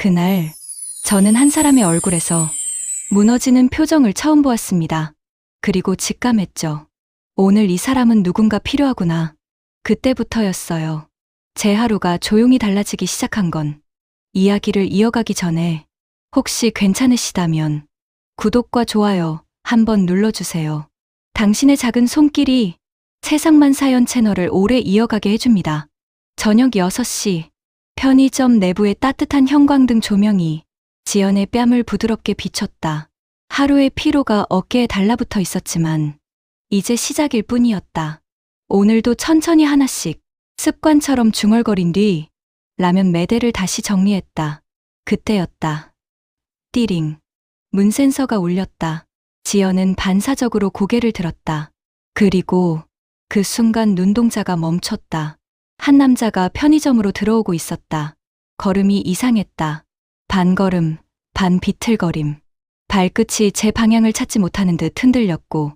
그날 저는 한 사람의 얼굴에서 무너지는 표정을 처음 보았습니다. 그리고 직감했죠. 오늘 이 사람은 누군가 필요하구나. 그때부터였어요. 제 하루가 조용히 달라지기 시작한 건 이야기를 이어가기 전에 혹시 괜찮으시다면 구독과 좋아요 한번 눌러주세요. 당신의 작은 손길이 세상만 사연 채널을 오래 이어가게 해줍니다. 저녁 6시 편의점 내부의 따뜻한 형광등 조명이 지연의 뺨을 부드럽게 비췄다. 하루의 피로가 어깨에 달라붙어 있었지만 이제 시작일 뿐이었다. 오늘도 천천히 하나씩 습관처럼 중얼거린 뒤 라면 매대를 다시 정리했다. 그때였다. 띠링. 문 센서가 울렸다. 지연은 반사적으로 고개를 들었다. 그리고 그 순간 눈동자가 멈췄다. 한 남자가 편의점으로 들어오고 있었다. 걸음이 이상했다. 반 걸음, 반 비틀거림. 발끝이 제 방향을 찾지 못하는 듯 흔들렸고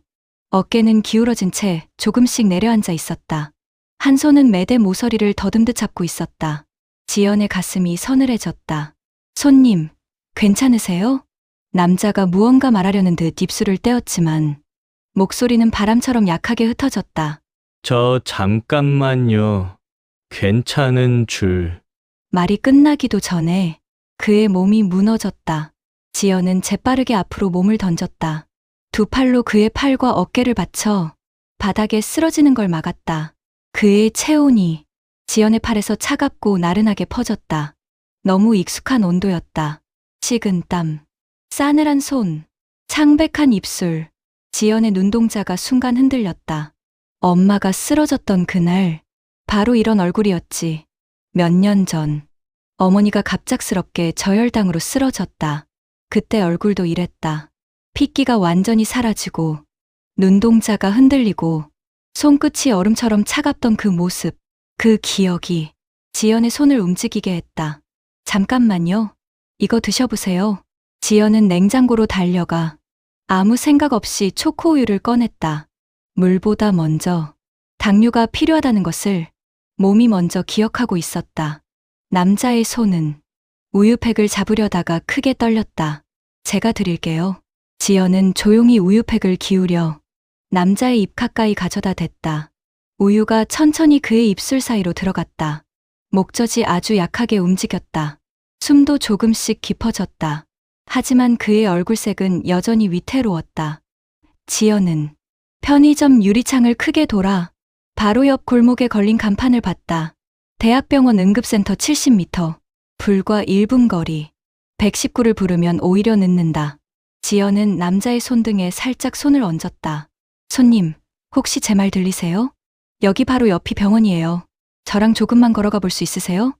어깨는 기울어진 채 조금씩 내려앉아 있었다. 한 손은 매대 모서리를 더듬듯 잡고 있었다. 지연의 가슴이 서늘해졌다. 손님, 괜찮으세요? 남자가 무언가 말하려는 듯 입술을 떼었지만 목소리는 바람처럼 약하게 흩어졌다. 저 잠깐만요. 괜찮은 줄. 말이 끝나기도 전에 그의 몸이 무너졌다. 지연은 재빠르게 앞으로 몸을 던졌다. 두 팔로 그의 팔과 어깨를 받쳐 바닥에 쓰러지는 걸 막았다. 그의 체온이 지연의 팔에서 차갑고 나른하게 퍼졌다. 너무 익숙한 온도였다. 식은 땀, 싸늘한 손, 창백한 입술. 지연의 눈동자가 순간 흔들렸다. 엄마가 쓰러졌던 그날 바로 이런 얼굴이었지. 몇 년 전 어머니가 갑작스럽게 저혈당으로 쓰러졌다. 그때 얼굴도 이랬다. 핏기가 완전히 사라지고 눈동자가 흔들리고 손끝이 얼음처럼 차갑던 그 모습, 그 기억이 지연의 손을 움직이게 했다. 잠깐만요. 이거 드셔보세요. 지연은 냉장고로 달려가 아무 생각 없이 초코우유를 꺼냈다. 물보다 먼저 당류가 필요하다는 것을 몸이 먼저 기억하고 있었다. 남자의 손은 우유팩을 잡으려다가 크게 떨렸다. 제가 드릴게요. 지연은 조용히 우유팩을 기울여 남자의 입 가까이 가져다 댔다. 우유가 천천히 그의 입술 사이로 들어갔다. 목젖이 아주 약하게 움직였다. 숨도 조금씩 깊어졌다. 하지만 그의 얼굴색은 여전히 위태로웠다. 지연은 편의점 유리창을 크게 돌아 바로 옆 골목에 걸린 간판을 봤다. 대학병원 응급센터 70m, 불과 1분 거리. 119를 부르면 오히려 늦는다. 지연은 남자의 손등에 살짝 손을 얹었다. 손님, 혹시 제 말 들리세요? 여기 바로 옆이 병원이에요. 저랑 조금만 걸어가 볼 수 있으세요?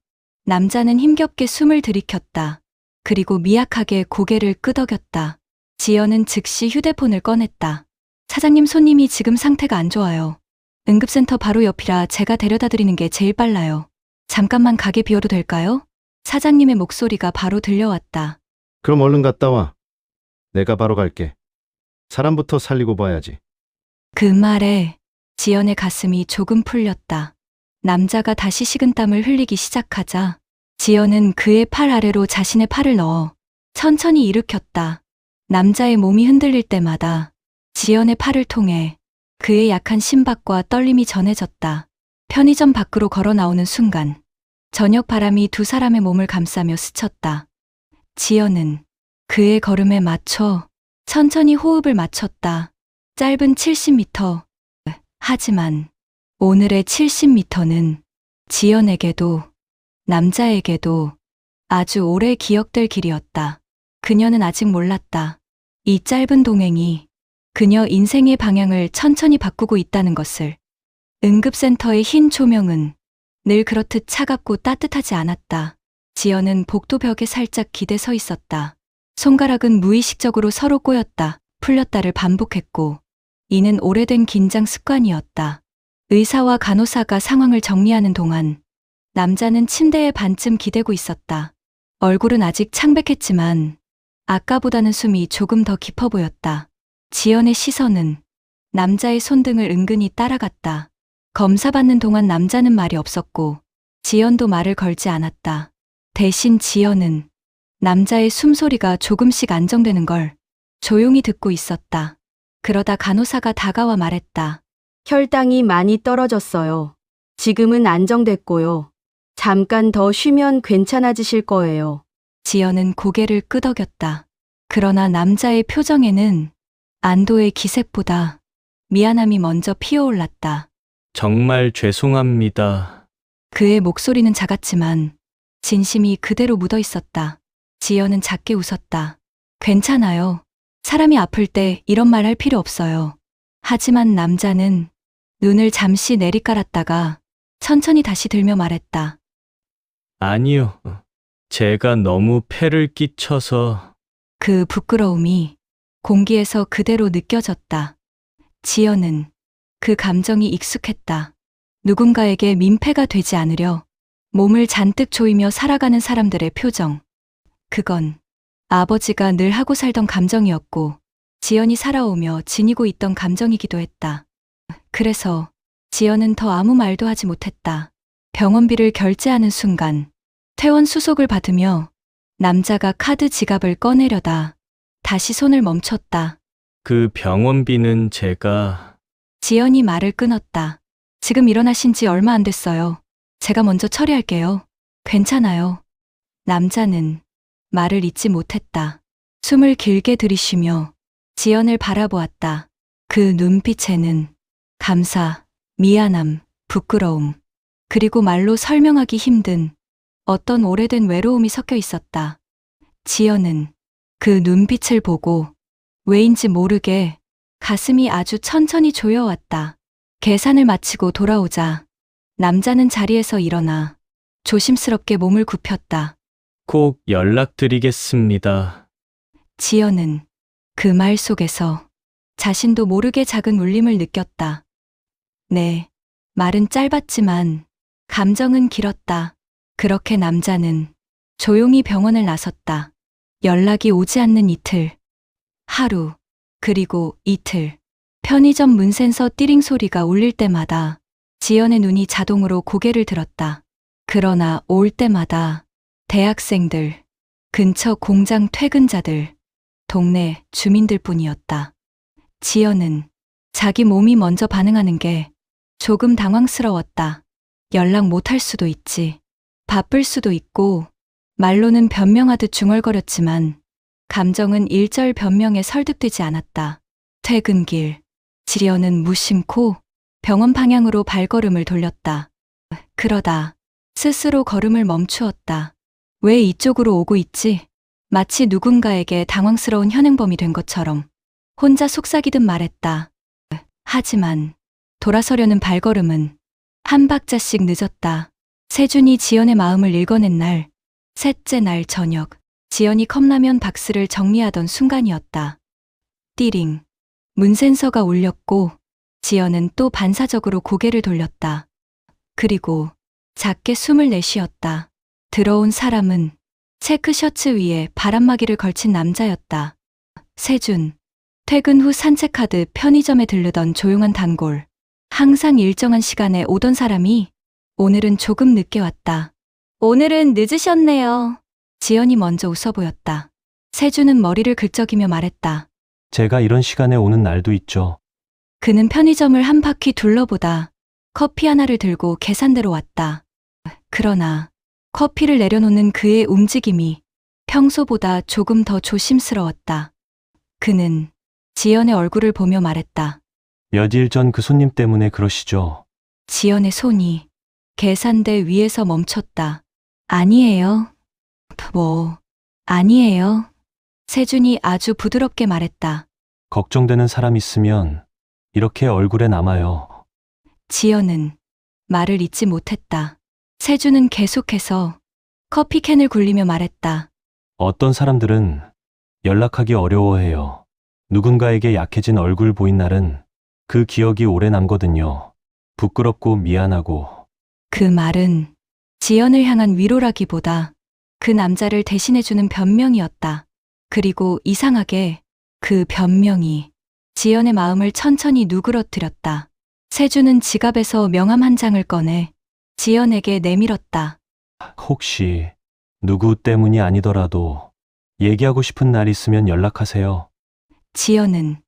남자는 힘겹게 숨을 들이켰다. 그리고 미약하게 고개를 끄덕였다. 지연은 즉시 휴대폰을 꺼냈다. 사장님, 손님이 지금 상태가 안 좋아요. 응급센터 바로 옆이라 제가 데려다 드리는 게 제일 빨라요. 잠깐만 가게 비워도 될까요? 사장님의 목소리가 바로 들려왔다. 그럼 얼른 갔다 와. 내가 바로 갈게. 사람부터 살리고 봐야지. 그 말에 지연의 가슴이 조금 풀렸다. 남자가 다시 식은땀을 흘리기 시작하자 지연은 그의 팔 아래로 자신의 팔을 넣어 천천히 일으켰다. 남자의 몸이 흔들릴 때마다 지연의 팔을 통해 그의 약한 심박과 떨림이 전해졌다. 편의점 밖으로 걸어 나오는 순간 저녁 바람이 두 사람의 몸을 감싸며 스쳤다. 지연은 그의 걸음에 맞춰 천천히 호흡을 맞췄다. 짧은 70m. 하지만 오늘의 70m는 지연에게도 남자에게도 아주 오래 기억될 길이었다. 그녀는 아직 몰랐다. 이 짧은 동행이 그녀 인생의 방향을 천천히 바꾸고 있다는 것을. 응급센터의 흰 조명은 늘 그렇듯 차갑고 따뜻하지 않았다. 지연은 복도 벽에 살짝 기대 서 있었다. 손가락은 무의식적으로 서로 꼬였다, 풀렸다를 반복했고 이는 오래된 긴장 습관이었다. 의사와 간호사가 상황을 정리하는 동안 남자는 침대에 반쯤 기대고 있었다. 얼굴은 아직 창백했지만 아까보다는 숨이 조금 더 깊어 보였다. 지연의 시선은 남자의 손등을 은근히 따라갔다. 검사받는 동안 남자는 말이 없었고 지연도 말을 걸지 않았다. 대신 지연은 남자의 숨소리가 조금씩 안정되는 걸 조용히 듣고 있었다. 그러다 간호사가 다가와 말했다. 혈당이 많이 떨어졌어요. 지금은 안정됐고요. 잠깐 더 쉬면 괜찮아지실 거예요. 지연은 고개를 끄덕였다. 그러나 남자의 표정에는 안도의 기색보다 미안함이 먼저 피어올랐다. 정말 죄송합니다. 그의 목소리는 작았지만 진심이 그대로 묻어 있었다. 지연은 작게 웃었다. 괜찮아요. 사람이 아플 때 이런 말 할 필요 없어요. 하지만 남자는 눈을 잠시 내리깔았다가 천천히 다시 들며 말했다. 아니요. 제가 너무 폐를 끼쳐서. 그 부끄러움이 공기에서 그대로 느껴졌다. 지연은 그 감정이 익숙했다. 누군가에게 민폐가 되지 않으려 몸을 잔뜩 조이며 살아가는 사람들의 표정. 그건 아버지가 늘 하고 살던 감정이었고 지연이 살아오며 지니고 있던 감정이기도 했다. 그래서 지연은 더 아무 말도 하지 못했다. 병원비를 결제하는 순간 퇴원 수속을 받으며 남자가 카드 지갑을 꺼내려다 다시 손을 멈췄다. 그 병원비는 제가. 지연이 말을 끊었다. 지금 일어나신 지 얼마 안 됐어요. 제가 먼저 처리할게요. 괜찮아요. 남자는 말을 잇지 못했다. 숨을 길게 들이쉬며 지연을 바라보았다. 그 눈빛에는 감사, 미안함, 부끄러움, 그리고 말로 설명하기 힘든 어떤 오래된 외로움이 섞여 있었다. 지연은 그 눈빛을 보고 왜인지 모르게 가슴이 아주 천천히 조여왔다. 계산을 마치고 돌아오자 남자는 자리에서 일어나 조심스럽게 몸을 굽혔다. 꼭 연락드리겠습니다. 지연은 그 말 속에서 자신도 모르게 작은 울림을 느꼈다. 네, 말은 짧았지만 감정은 길었다. 그렇게 남자는 조용히 병원을 나섰다. 연락이 오지 않는 이틀, 하루, 그리고 이틀. 편의점 문센서 띠링 소리가 울릴 때마다 지연의 눈이 자동으로 고개를 들었다. 그러나 올 때마다 대학생들, 근처 공장 퇴근자들, 동네 주민들 뿐이었다. 지연은 자기 몸이 먼저 반응하는 게 조금 당황스러웠다. 연락 못할 수도 있지. 바쁠 수도 있고, 말로는 변명하듯 중얼거렸지만 감정은 일절 변명에 설득되지 않았다. 퇴근길, 지연은 무심코 병원 방향으로 발걸음을 돌렸다. 그러다 스스로 걸음을 멈추었다. 왜 이쪽으로 오고 있지? 마치 누군가에게 당황스러운 현행범이 된 것처럼 혼자 속삭이듯 말했다. 하지만 돌아서려는 발걸음은 한 박자씩 늦었다. 세준이 지연의 마음을 읽어낸 날, 셋째 날 저녁, 지연이 컵라면 박스를 정리하던 순간이었다. 띠링. 문센서가 울렸고 지연은 또 반사적으로 고개를 돌렸다. 그리고 작게 숨을 내쉬었다. 들어온 사람은 체크 셔츠 위에 바람막이를 걸친 남자였다. 세준. 퇴근 후 산책하듯 편의점에 들르던 조용한 단골. 항상 일정한 시간에 오던 사람이 오늘은 조금 늦게 왔다. 오늘은 늦으셨네요. 지연이 먼저 웃어 보였다. 세준은 머리를 긁적이며 말했다. 제가 이런 시간에 오는 날도 있죠. 그는 편의점을 한 바퀴 둘러보다 커피 하나를 들고 계산대로 왔다. 그러나 커피를 내려놓는 그의 움직임이 평소보다 조금 더 조심스러웠다. 그는 지연의 얼굴을 보며 말했다. 며칠 전 그 손님 때문에 그러시죠? 지연의 손이 계산대 위에서 멈췄다. 아니에요. 아니에요. 세준이 아주 부드럽게 말했다. 걱정되는 사람 있으면 이렇게 얼굴에 남아요. 지연은 말을 잇지 못했다. 세준은 계속해서 커피캔을 굴리며 말했다. 어떤 사람들은 연락하기 어려워해요. 누군가에게 약해진 얼굴 보인 날은 그 기억이 오래 남거든요. 부끄럽고 미안하고. 그 말은 지연을 향한 위로라기보다 그 남자를 대신해주는 변명이었다. 그리고 이상하게 그 변명이 지연의 마음을 천천히 누그러뜨렸다. 세준은 지갑에서 명함 한 장을 꺼내 지연에게 내밀었다. 혹시 누구 때문이 아니더라도 얘기하고 싶은 날 있으면 연락하세요. 지연은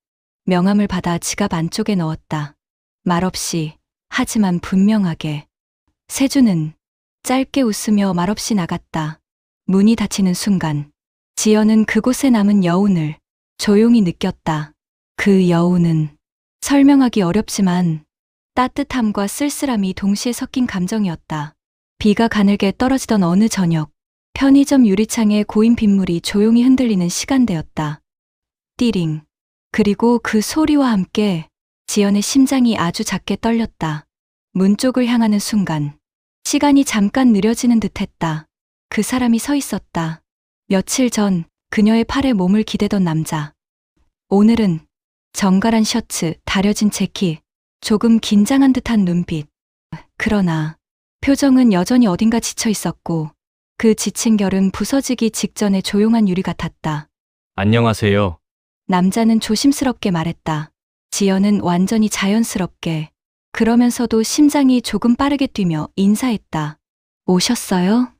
명함을 받아 지갑 안쪽에 넣었다. 말없이, 하지만 분명하게. 세주는 짧게 웃으며 말없이 나갔다. 문이 닫히는 순간, 지연은 그곳에 남은 여운을 조용히 느꼈다. 그 여운은 설명하기 어렵지만 따뜻함과 쓸쓸함이 동시에 섞인 감정이었다. 비가 가늘게 떨어지던 어느 저녁, 편의점 유리창에 고인 빗물이 조용히 흔들리는 시간대였다. 띠링. 그리고 그 소리와 함께 지연의 심장이 아주 작게 떨렸다. 문 쪽을 향하는 순간, 시간이 잠깐 느려지는 듯 했다. 그 사람이 서 있었다. 며칠 전 그녀의 팔에 몸을 기대던 남자. 오늘은 정갈한 셔츠, 다려진 재킷, 조금 긴장한 듯한 눈빛. 그러나 표정은 여전히 어딘가 지쳐 있었고 그 지친 결은 부서지기 직전의 조용한 유리 같았다. 안녕하세요. 남자는 조심스럽게 말했다. 지연은 완전히 자연스럽게, 그러면서도 심장이 조금 빠르게 뛰며 인사했다. 오셨어요?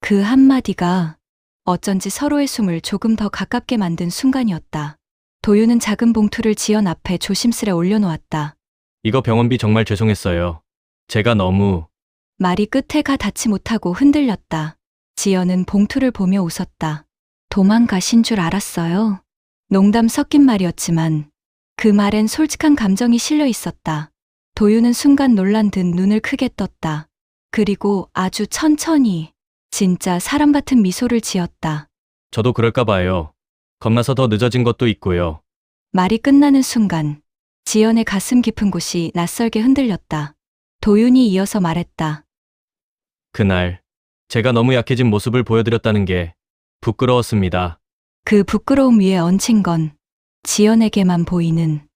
그 한마디가 어쩐지 서로의 숨을 조금 더 가깝게 만든 순간이었다. 도유는 작은 봉투를 지연 앞에 조심스레 올려놓았다. 이거 병원비 정말 죄송했어요. 제가 너무 말이 끝에 가 닿지 못하고 흔들렸다. 지연은 봉투를 보며 웃었다. 도망가신 줄 알았어요. 농담 섞인 말이었지만 그 말엔 솔직한 감정이 실려 있었다. 도유는 순간 놀란 듯 눈을 크게 떴다. 그리고 아주 천천히 진짜 사람 같은 미소를 지었다. 저도 그럴까 봐요. 겁나서 더 늦어진 것도 있고요. 말이 끝나는 순간 지연의 가슴 깊은 곳이 낯설게 흔들렸다. 도윤이 이어서 말했다. 그날 제가 너무 약해진 모습을 보여드렸다는 게 부끄러웠습니다. 그 부끄러움 위에 얹힌 건 지연에게만 보이는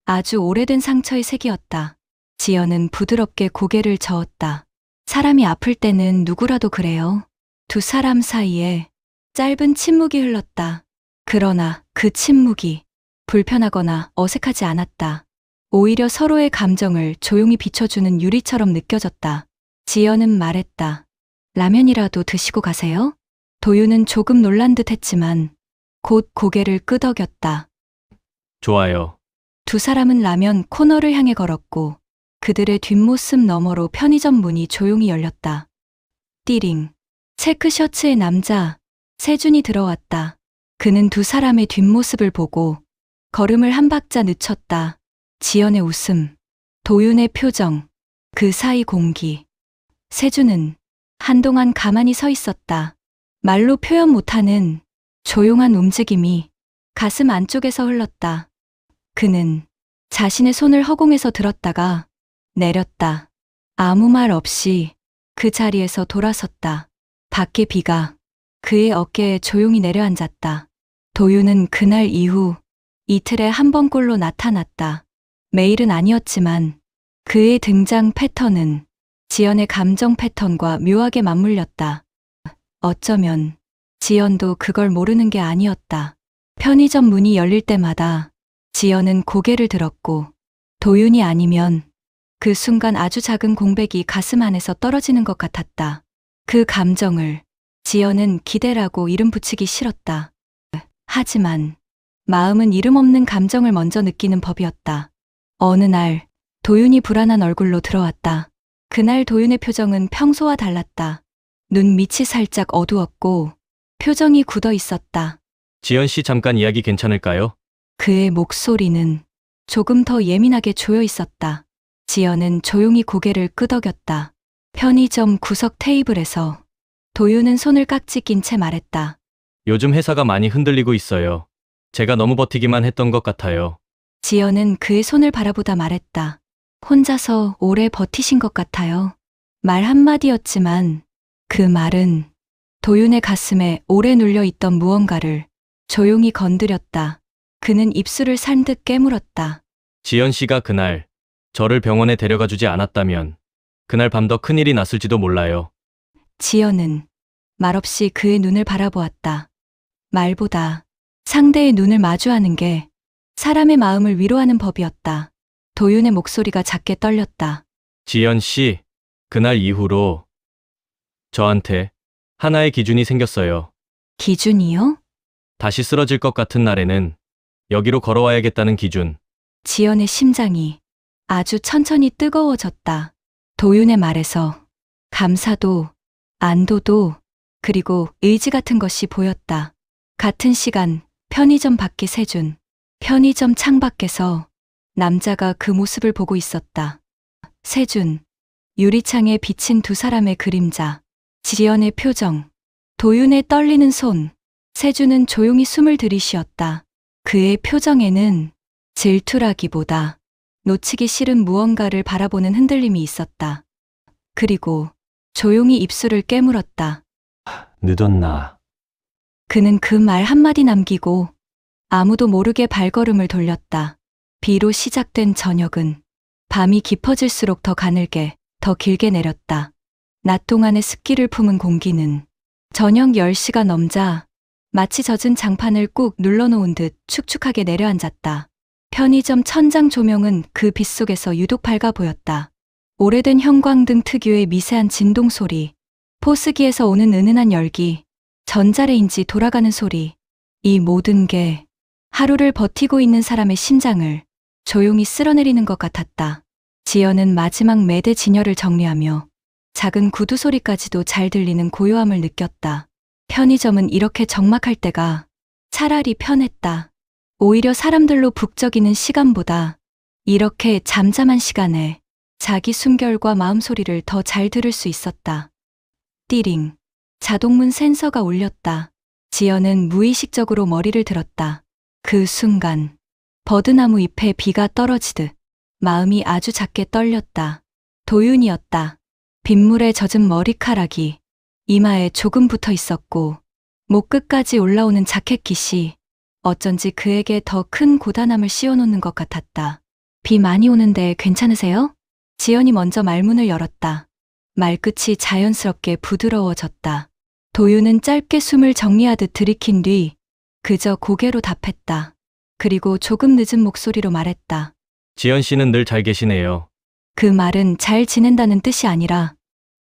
아주 오래된 상처의 색이었다. 지연은 부드럽게 고개를 저었다. 사람이 아플 때는 누구라도 그래요. 두 사람 사이에 짧은 침묵이 흘렀다. 그러나 그 침묵이 불편하거나 어색하지 않았다. 오히려 서로의 감정을 조용히 비춰주는 유리처럼 느껴졌다. 지연은 말했다. 라면이라도 드시고 가세요? 도유는 조금 놀란 듯 했지만 곧 고개를 끄덕였다. 좋아요. 두 사람은 라면 코너를 향해 걸었고 그들의 뒷모습 너머로 편의점 문이 조용히 열렸다. 띠링. 체크 셔츠의 남자 세준이 들어왔다. 그는 두 사람의 뒷모습을 보고 걸음을 한 박자 늦췄다. 지연의 웃음, 도윤의 표정, 그 사이 공기. 세준은 한동안 가만히 서 있었다. 말로 표현 못하는 조용한 움직임이 가슴 안쪽에서 흘렀다. 그는 자신의 손을 허공에서 들었다가 내렸다. 아무 말 없이 그 자리에서 돌아섰다. 밖에 비가 그의 어깨에 조용히 내려앉았다. 도유는 그날 이후 이틀에 한 번꼴로 나타났다. 매일은 아니었지만 그의 등장 패턴은 지연의 감정 패턴과 묘하게 맞물렸다. 어쩌면 지연도 그걸 모르는 게 아니었다. 편의점 문이 열릴 때마다 지연은 고개를 들었고 도윤이 아니면 그 순간 아주 작은 공백이 가슴 안에서 떨어지는 것 같았다. 그 감정을 지연은 기대라고 이름 붙이기 싫었다. 하지만 마음은 이름 없는 감정을 먼저 느끼는 법이었다. 어느 날 도윤이 불안한 얼굴로 들어왔다. 그날 도윤의 표정은 평소와 달랐다. 눈 밑이 살짝 어두웠고 표정이 굳어 있었다. 지연 씨 잠깐 이야기 괜찮을까요? 그의 목소리는 조금 더 예민하게 조여 있었다. 지연은 조용히 고개를 끄덕였다. 편의점 구석 테이블에서 도윤은 손을 깍지 낀 채 말했다. 요즘 회사가 많이 흔들리고 있어요. 제가 너무 버티기만 했던 것 같아요. 지연은 그의 손을 바라보다 말했다. 혼자서 오래 버티신 것 같아요. 말 한마디였지만 그 말은 도윤의 가슴에 오래 눌려 있던 무언가를 조용히 건드렸다. 그는 입술을 산듯 깨물었다. 지연 씨가 그날 저를 병원에 데려가 주지 않았다면 그날 밤 더 큰일이 났을지도 몰라요. 지연은 말없이 그의 눈을 바라보았다. 말보다 상대의 눈을 마주하는 게 사람의 마음을 위로하는 법이었다. 도윤의 목소리가 작게 떨렸다. 지연 씨, 그날 이후로 저한테 하나의 기준이 생겼어요. 기준이요? 다시 쓰러질 것 같은 날에는 여기로 걸어와야겠다는 기준. 지연의 심장이 아주 천천히 뜨거워졌다. 도윤의 말에서 감사도, 안도도, 그리고 의지 같은 것이 보였다. 같은 시간 편의점 밖에 세준. 편의점 창밖에서 남자가 그 모습을 보고 있었다. 세준. 유리창에 비친 두 사람의 그림자. 지연의 표정. 도윤의 떨리는 손. 세준은 조용히 숨을 들이쉬었다. 그의 표정에는 질투라기보다 놓치기 싫은 무언가를 바라보는 흔들림이 있었다. 그리고 조용히 입술을 깨물었다. 늦었나. 그는 그 말 한마디 남기고 아무도 모르게 발걸음을 돌렸다. 비로 시작된 저녁은 밤이 깊어질수록 더 가늘게, 더 길게 내렸다. 낮 동안의 습기를 품은 공기는 저녁 10시가 넘자 마치 젖은 장판을 꾹 눌러놓은 듯 축축하게 내려앉았다. 편의점 천장 조명은 그 빛 속에서 유독 밝아 보였다. 오래된 형광등 특유의 미세한 진동 소리, 포스기에서 오는 은은한 열기, 전자레인지 돌아가는 소리, 이 모든 게 하루를 버티고 있는 사람의 심장을 조용히 쓸어내리는 것 같았다. 지연은 마지막 매대 진열을 정리하며 작은 구두 소리까지도 잘 들리는 고요함을 느꼈다. 편의점은 이렇게 적막할 때가 차라리 편했다. 오히려 사람들로 북적이는 시간보다 이렇게 잠잠한 시간에 자기 숨결과 마음소리를 더 잘 들을 수 있었다. 띠링. 자동문 센서가 울렸다. 지연은 무의식적으로 머리를 들었다. 그 순간 버드나무 잎에 비가 떨어지듯 마음이 아주 작게 떨렸다. 도윤이었다. 빗물에 젖은 머리카락이 이마에 조금 붙어 있었고 목 끝까지 올라오는 자켓깃이 어쩐지 그에게 더 큰 고단함을 씌워놓는 것 같았다. 비 많이 오는데 괜찮으세요? 지연이 먼저 말문을 열었다. 말끝이 자연스럽게 부드러워졌다. 도윤은 짧게 숨을 정리하듯 들이킨 뒤 그저 고개로 답했다. 그리고 조금 늦은 목소리로 말했다. 지연 씨는 늘 잘 계시네요. 그 말은 잘 지낸다는 뜻이 아니라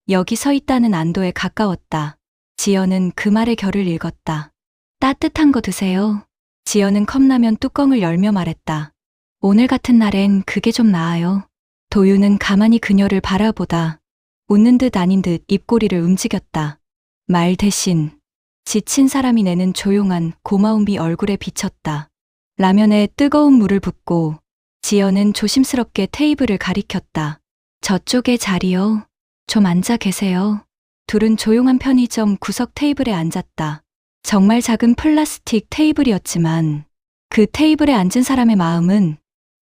여기 서 있다는 안도에 가까웠다. 지연은 그 말의 결을 읽었다. 따뜻한 거 드세요. 지연은 컵라면 뚜껑을 열며 말했다. 오늘 같은 날엔 그게 좀 나아요. 도윤은 가만히 그녀를 바라보다 웃는 듯 아닌 듯 입꼬리를 움직였다. 말 대신 지친 사람이 내는 조용한 고마움이 얼굴에 비쳤다. 라면에 뜨거운 물을 붓고 지연은 조심스럽게 테이블을 가리켰다. 저쪽에 자리요. 좀 앉아 계세요. 둘은 조용한 편의점 구석 테이블에 앉았다. 정말 작은 플라스틱 테이블이었지만 그 테이블에 앉은 사람의 마음은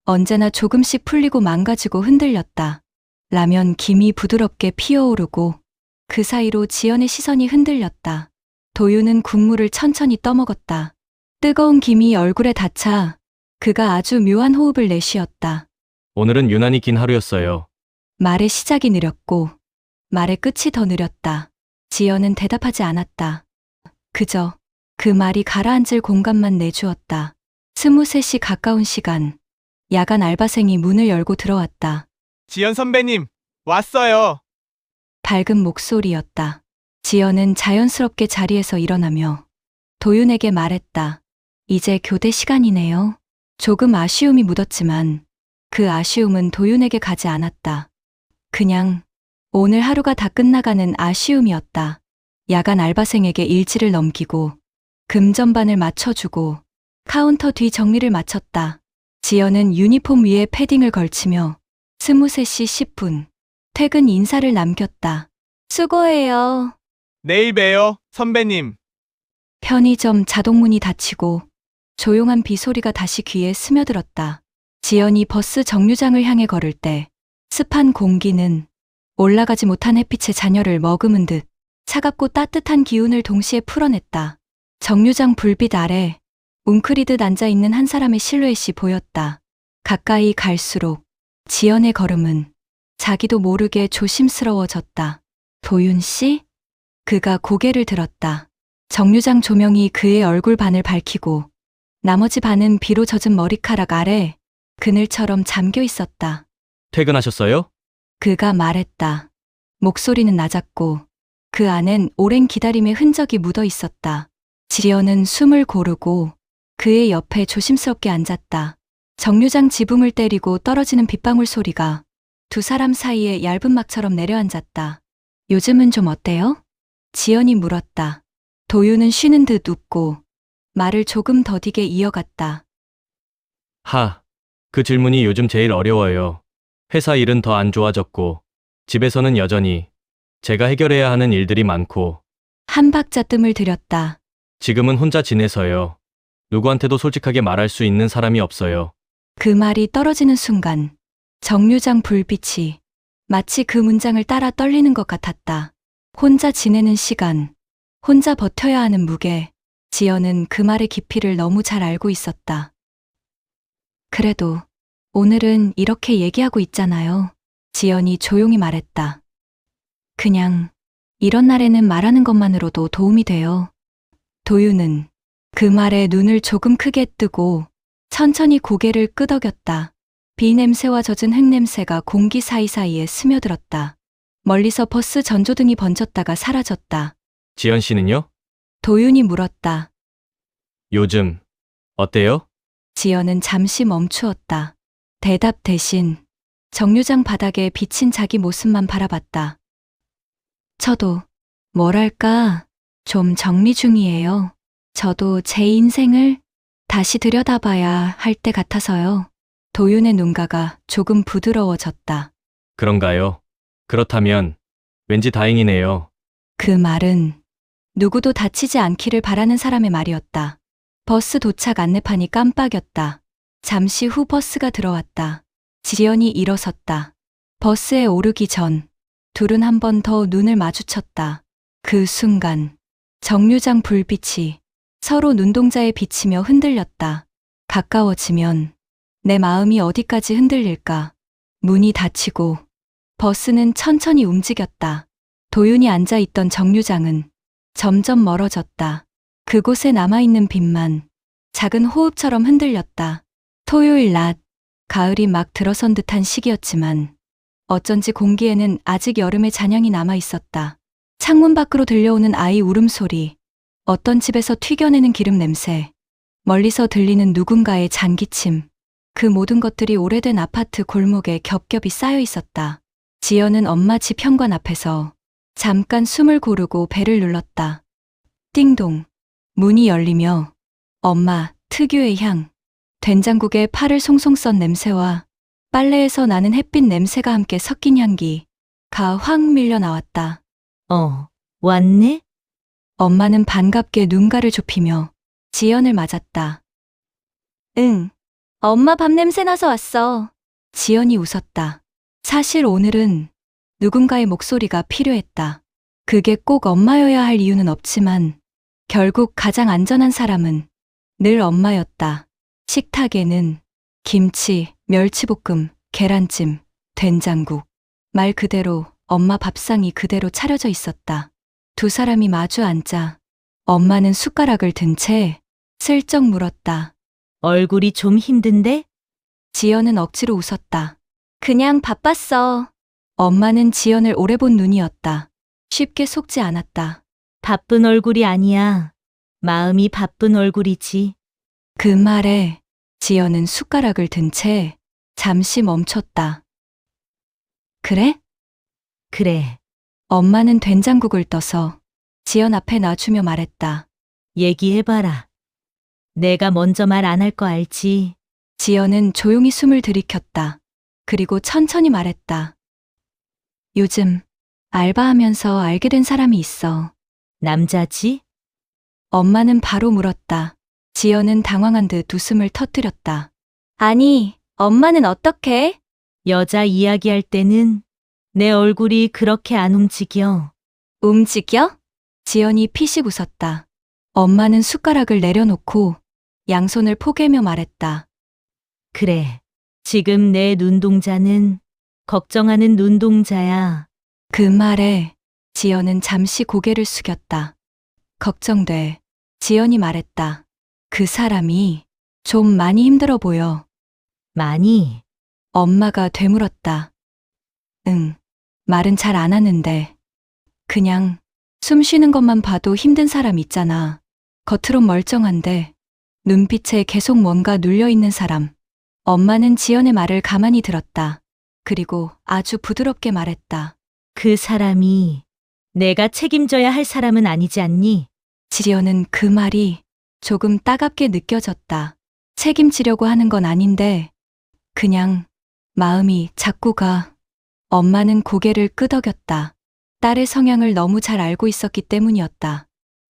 언제나 조금씩 풀리고 망가지고 흔들렸다. 라면 김이 부드럽게 피어오르고 그 사이로 지연의 시선이 흔들렸다. 도윤은 국물을 천천히 떠먹었다. 뜨거운 김이 얼굴에 닿자 그가 아주 묘한 호흡을 내쉬었다. 오늘은 유난히 긴 하루였어요. 말의 시작이 느렸고 말의 끝이 더 느렸다. 지연은 대답하지 않았다. 그저 그 말이 가라앉을 공간만 내주었다. 23시 가까운 시간, 야간 알바생이 문을 열고 들어왔다. 지연 선배님, 왔어요. 밝은 목소리였다. 지연은 자연스럽게 자리에서 일어나며 도윤에게 말했다. 이제 교대 시간이네요. 조금 아쉬움이 묻었지만 그 아쉬움은 도윤에게 가지 않았다. 그냥 오늘 하루가 다 끝나가는 아쉬움이었다. 야간 알바생에게 일지를 넘기고 금전반을 맞춰주고 카운터 뒤 정리를 마쳤다. 지연은 유니폼 위에 패딩을 걸치며 23시 10분 퇴근 인사를 남겼다. 수고해요. 내일 봬요, 선배님. 편의점 자동문이 닫히고 조용한 비 소리가 다시 귀에 스며들었다. 지연이 버스 정류장을 향해 걸을 때 습한 공기는 올라가지 못한 햇빛의 잔여를 머금은 듯 차갑고 따뜻한 기운을 동시에 풀어냈다. 정류장 불빛 아래 웅크리듯 앉아있는 한 사람의 실루엣이 보였다. 가까이 갈수록 지연의 걸음은 자기도 모르게 조심스러워졌다. 도윤 씨? 그가 고개를 들었다. 정류장 조명이 그의 얼굴 반을 밝히고 나머지 반은 비로 젖은 머리카락 아래 그늘처럼 잠겨 있었다. 퇴근하셨어요? 그가 말했다. 목소리는 낮았고 그 안엔 오랜 기다림의 흔적이 묻어 있었다. 지연은 숨을 고르고 그의 옆에 조심스럽게 앉았다. 정류장 지붕을 때리고 떨어지는 빗방울 소리가 두 사람 사이에 얇은 막처럼 내려앉았다. 요즘은 좀 어때요? 지연이 물었다. 도윤은 쉬는 듯 웃고 말을 조금 더디게 이어갔다. 그 질문이 요즘 제일 어려워요. 회사 일은 더 안 좋아졌고, 집에서는 여전히 제가 해결해야 하는 일들이 많고, 한 박자 뜸을 들였다. 지금은 혼자 지내서요. 누구한테도 솔직하게 말할 수 있는 사람이 없어요. 그 말이 떨어지는 순간 정류장 불빛이 마치 그 문장을 따라 떨리는 것 같았다. 혼자 지내는 시간, 혼자 버텨야 하는 무게. 지연은 그 말의 깊이를 너무 잘 알고 있었다. 그래도 오늘은 이렇게 얘기하고 있잖아요. 지연이 조용히 말했다. 그냥 이런 날에는 말하는 것만으로도 도움이 돼요. 도윤은 그 말에 눈을 조금 크게 뜨고 천천히 고개를 끄덕였다. 비 냄새와 젖은 흙 냄새가 공기 사이사이에 스며들었다. 멀리서 버스 전조등이 번졌다가 사라졌다. 지연 씨는요? 도윤이 물었다. 요즘 어때요? 지연은 잠시 멈추었다. 대답 대신 정류장 바닥에 비친 자기 모습만 바라봤다. 저도 뭐랄까 좀 정리 중이에요. 저도 제 인생을 다시 들여다봐야 할 때 같아서요. 도윤의 눈가가 조금 부드러워졌다. 그런가요? 그렇다면 왠지 다행이네요. 그 말은 누구도 다치지 않기를 바라는 사람의 말이었다. 버스 도착 안내판이 깜빡였다. 잠시 후 버스가 들어왔다. 지연이 일어섰다. 버스에 오르기 전 둘은 한 번 더 눈을 마주쳤다. 그 순간 정류장 불빛이 서로 눈동자에 비치며 흔들렸다. 가까워지면 내 마음이 어디까지 흔들릴까? 문이 닫히고 버스는 천천히 움직였다. 도윤이 앉아있던 정류장은 점점 멀어졌다. 그곳에 남아있는 빛만 작은 호흡처럼 흔들렸다. 토요일 낮, 가을이 막 들어선 듯한 시기였지만 어쩐지 공기에는 아직 여름의 잔향이 남아있었다. 창문 밖으로 들려오는 아이 울음소리, 어떤 집에서 튀겨내는 기름 냄새, 멀리서 들리는 누군가의 잔기침, 그 모든 것들이 오래된 아파트 골목에 겹겹이 쌓여 있었다. 지연은 엄마 집 현관 앞에서 잠깐 숨을 고르고 벨을 눌렀다. 띵동. 문이 열리며 엄마 특유의 향, 된장국에 파를 송송 썬 냄새와 빨래에서 나는 햇빛 냄새가 함께 섞인 향기가 확 밀려 나왔다. 왔네? 엄마는 반갑게 눈가를 좁히며 지연을 맞았다. 응, 엄마 밥 냄새 나서 왔어. 지연이 웃었다. 사실 오늘은 누군가의 목소리가 필요했다. 그게 꼭 엄마여야 할 이유는 없지만 결국 가장 안전한 사람은 늘 엄마였다. 식탁에는 김치, 멸치볶음, 계란찜, 된장국, 말 그대로 엄마 밥상이 그대로 차려져 있었다. 두 사람이 마주 앉자 엄마는 숟가락을 든 채 슬쩍 물었다. 얼굴이 좀 힘든데? 지연은 억지로 웃었다. 그냥 바빴어. 엄마는 지연을 오래 본 눈이었다. 쉽게 속지 않았다. 바쁜 얼굴이 아니야. 마음이 바쁜 얼굴이지. 그 말에 지연은 숟가락을 든 채 잠시 멈췄다. 그래? 그래. 엄마는 된장국을 떠서 지연 앞에 놔주며 말했다. 얘기해봐라. 내가 먼저 말 안 할 거 알지? 지연은 조용히 숨을 들이켰다. 그리고 천천히 말했다. 요즘 알바하면서 알게 된 사람이 있어. 남자지? 엄마는 바로 물었다. 지연은 당황한 듯 웃음을 터뜨렸다. 아니, 엄마는 어떻게? 여자 이야기할 때는 내 얼굴이 그렇게 안 움직여. 움직여? 지연이 피식 웃었다. 엄마는 숟가락을 내려놓고 양손을 포개며 말했다. 그래. 지금 내 눈동자는 걱정하는 눈동자야. 그 말에 지연은 잠시 고개를 숙였다. 걱정돼. 지연이 말했다. 그 사람이 좀 많이 힘들어 보여. 많이. 엄마가 되물었다. 응, 말은 잘 안 하는데. 그냥 숨 쉬는 것만 봐도 힘든 사람 있잖아. 겉으론 멀쩡한데 눈빛에 계속 뭔가 눌려있는 사람. 엄마는 지연의 말을 가만히 들었다. 그리고 아주 부드럽게 말했다. 그 사람이 내가 책임져야 할 사람은 아니지 않니? 지연은 그 말이 조금 따갑게 느껴졌다. 책임지려고 하는 건 아닌데 그냥 마음이 자꾸 가. 엄마는 고개를 끄덕였다. 딸의 성향을 너무 잘 알고 있었기 때문이었다.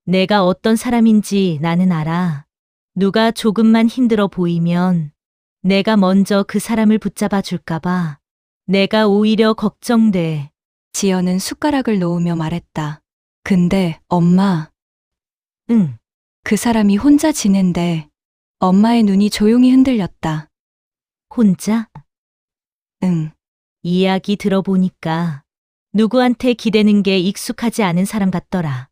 내가 어떤 사람인지 나는 알아. 누가 조금만 힘들어 보이면 내가 먼저 그 사람을 붙잡아 줄까봐 내가 오히려 걱정돼. 지연은 숟가락을 놓으며 말했다. 근데 엄마, 응, 그 사람이 혼자 지낸데 엄마의 눈이 조용히 흔들렸다. 혼자? 응, 이야기 들어보니까 누구한테 기대는 게 익숙하지 않은 사람 같더라.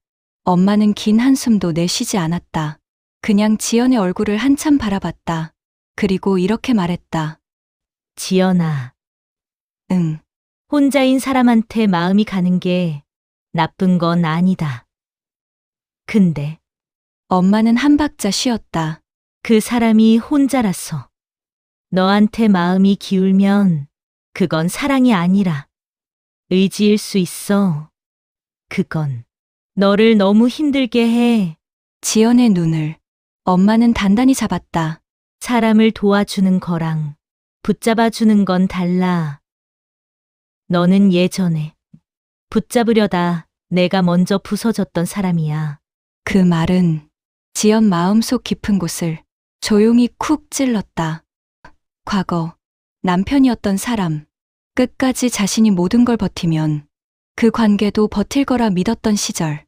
엄마는 긴 한숨도 내쉬지 않았다. 그냥 지연의 얼굴을 한참 바라봤다. 그리고 이렇게 말했다. 지연아, 응, 혼자인 사람한테 마음이 가는 게 나쁜 건 아니다. 근데 엄마는 한 박자 쉬었다. 그 사람이 혼자라서 너한테 마음이 기울면 그건 사랑이 아니라 의지일 수 있어. 그건 너를 너무 힘들게 해. 지연의 눈을 엄마는 단단히 잡았다. 사람을 도와주는 거랑 붙잡아주는 건 달라. 너는 예전에 붙잡으려다 내가 먼저 부서졌던 사람이야. 그 말은 지연 마음속 깊은 곳을 조용히 쿡 찔렀다. 과거 남편이었던 사람, 끝까지 자신이 모든 걸 버티면 그 관계도 버틸 거라 믿었던 시절,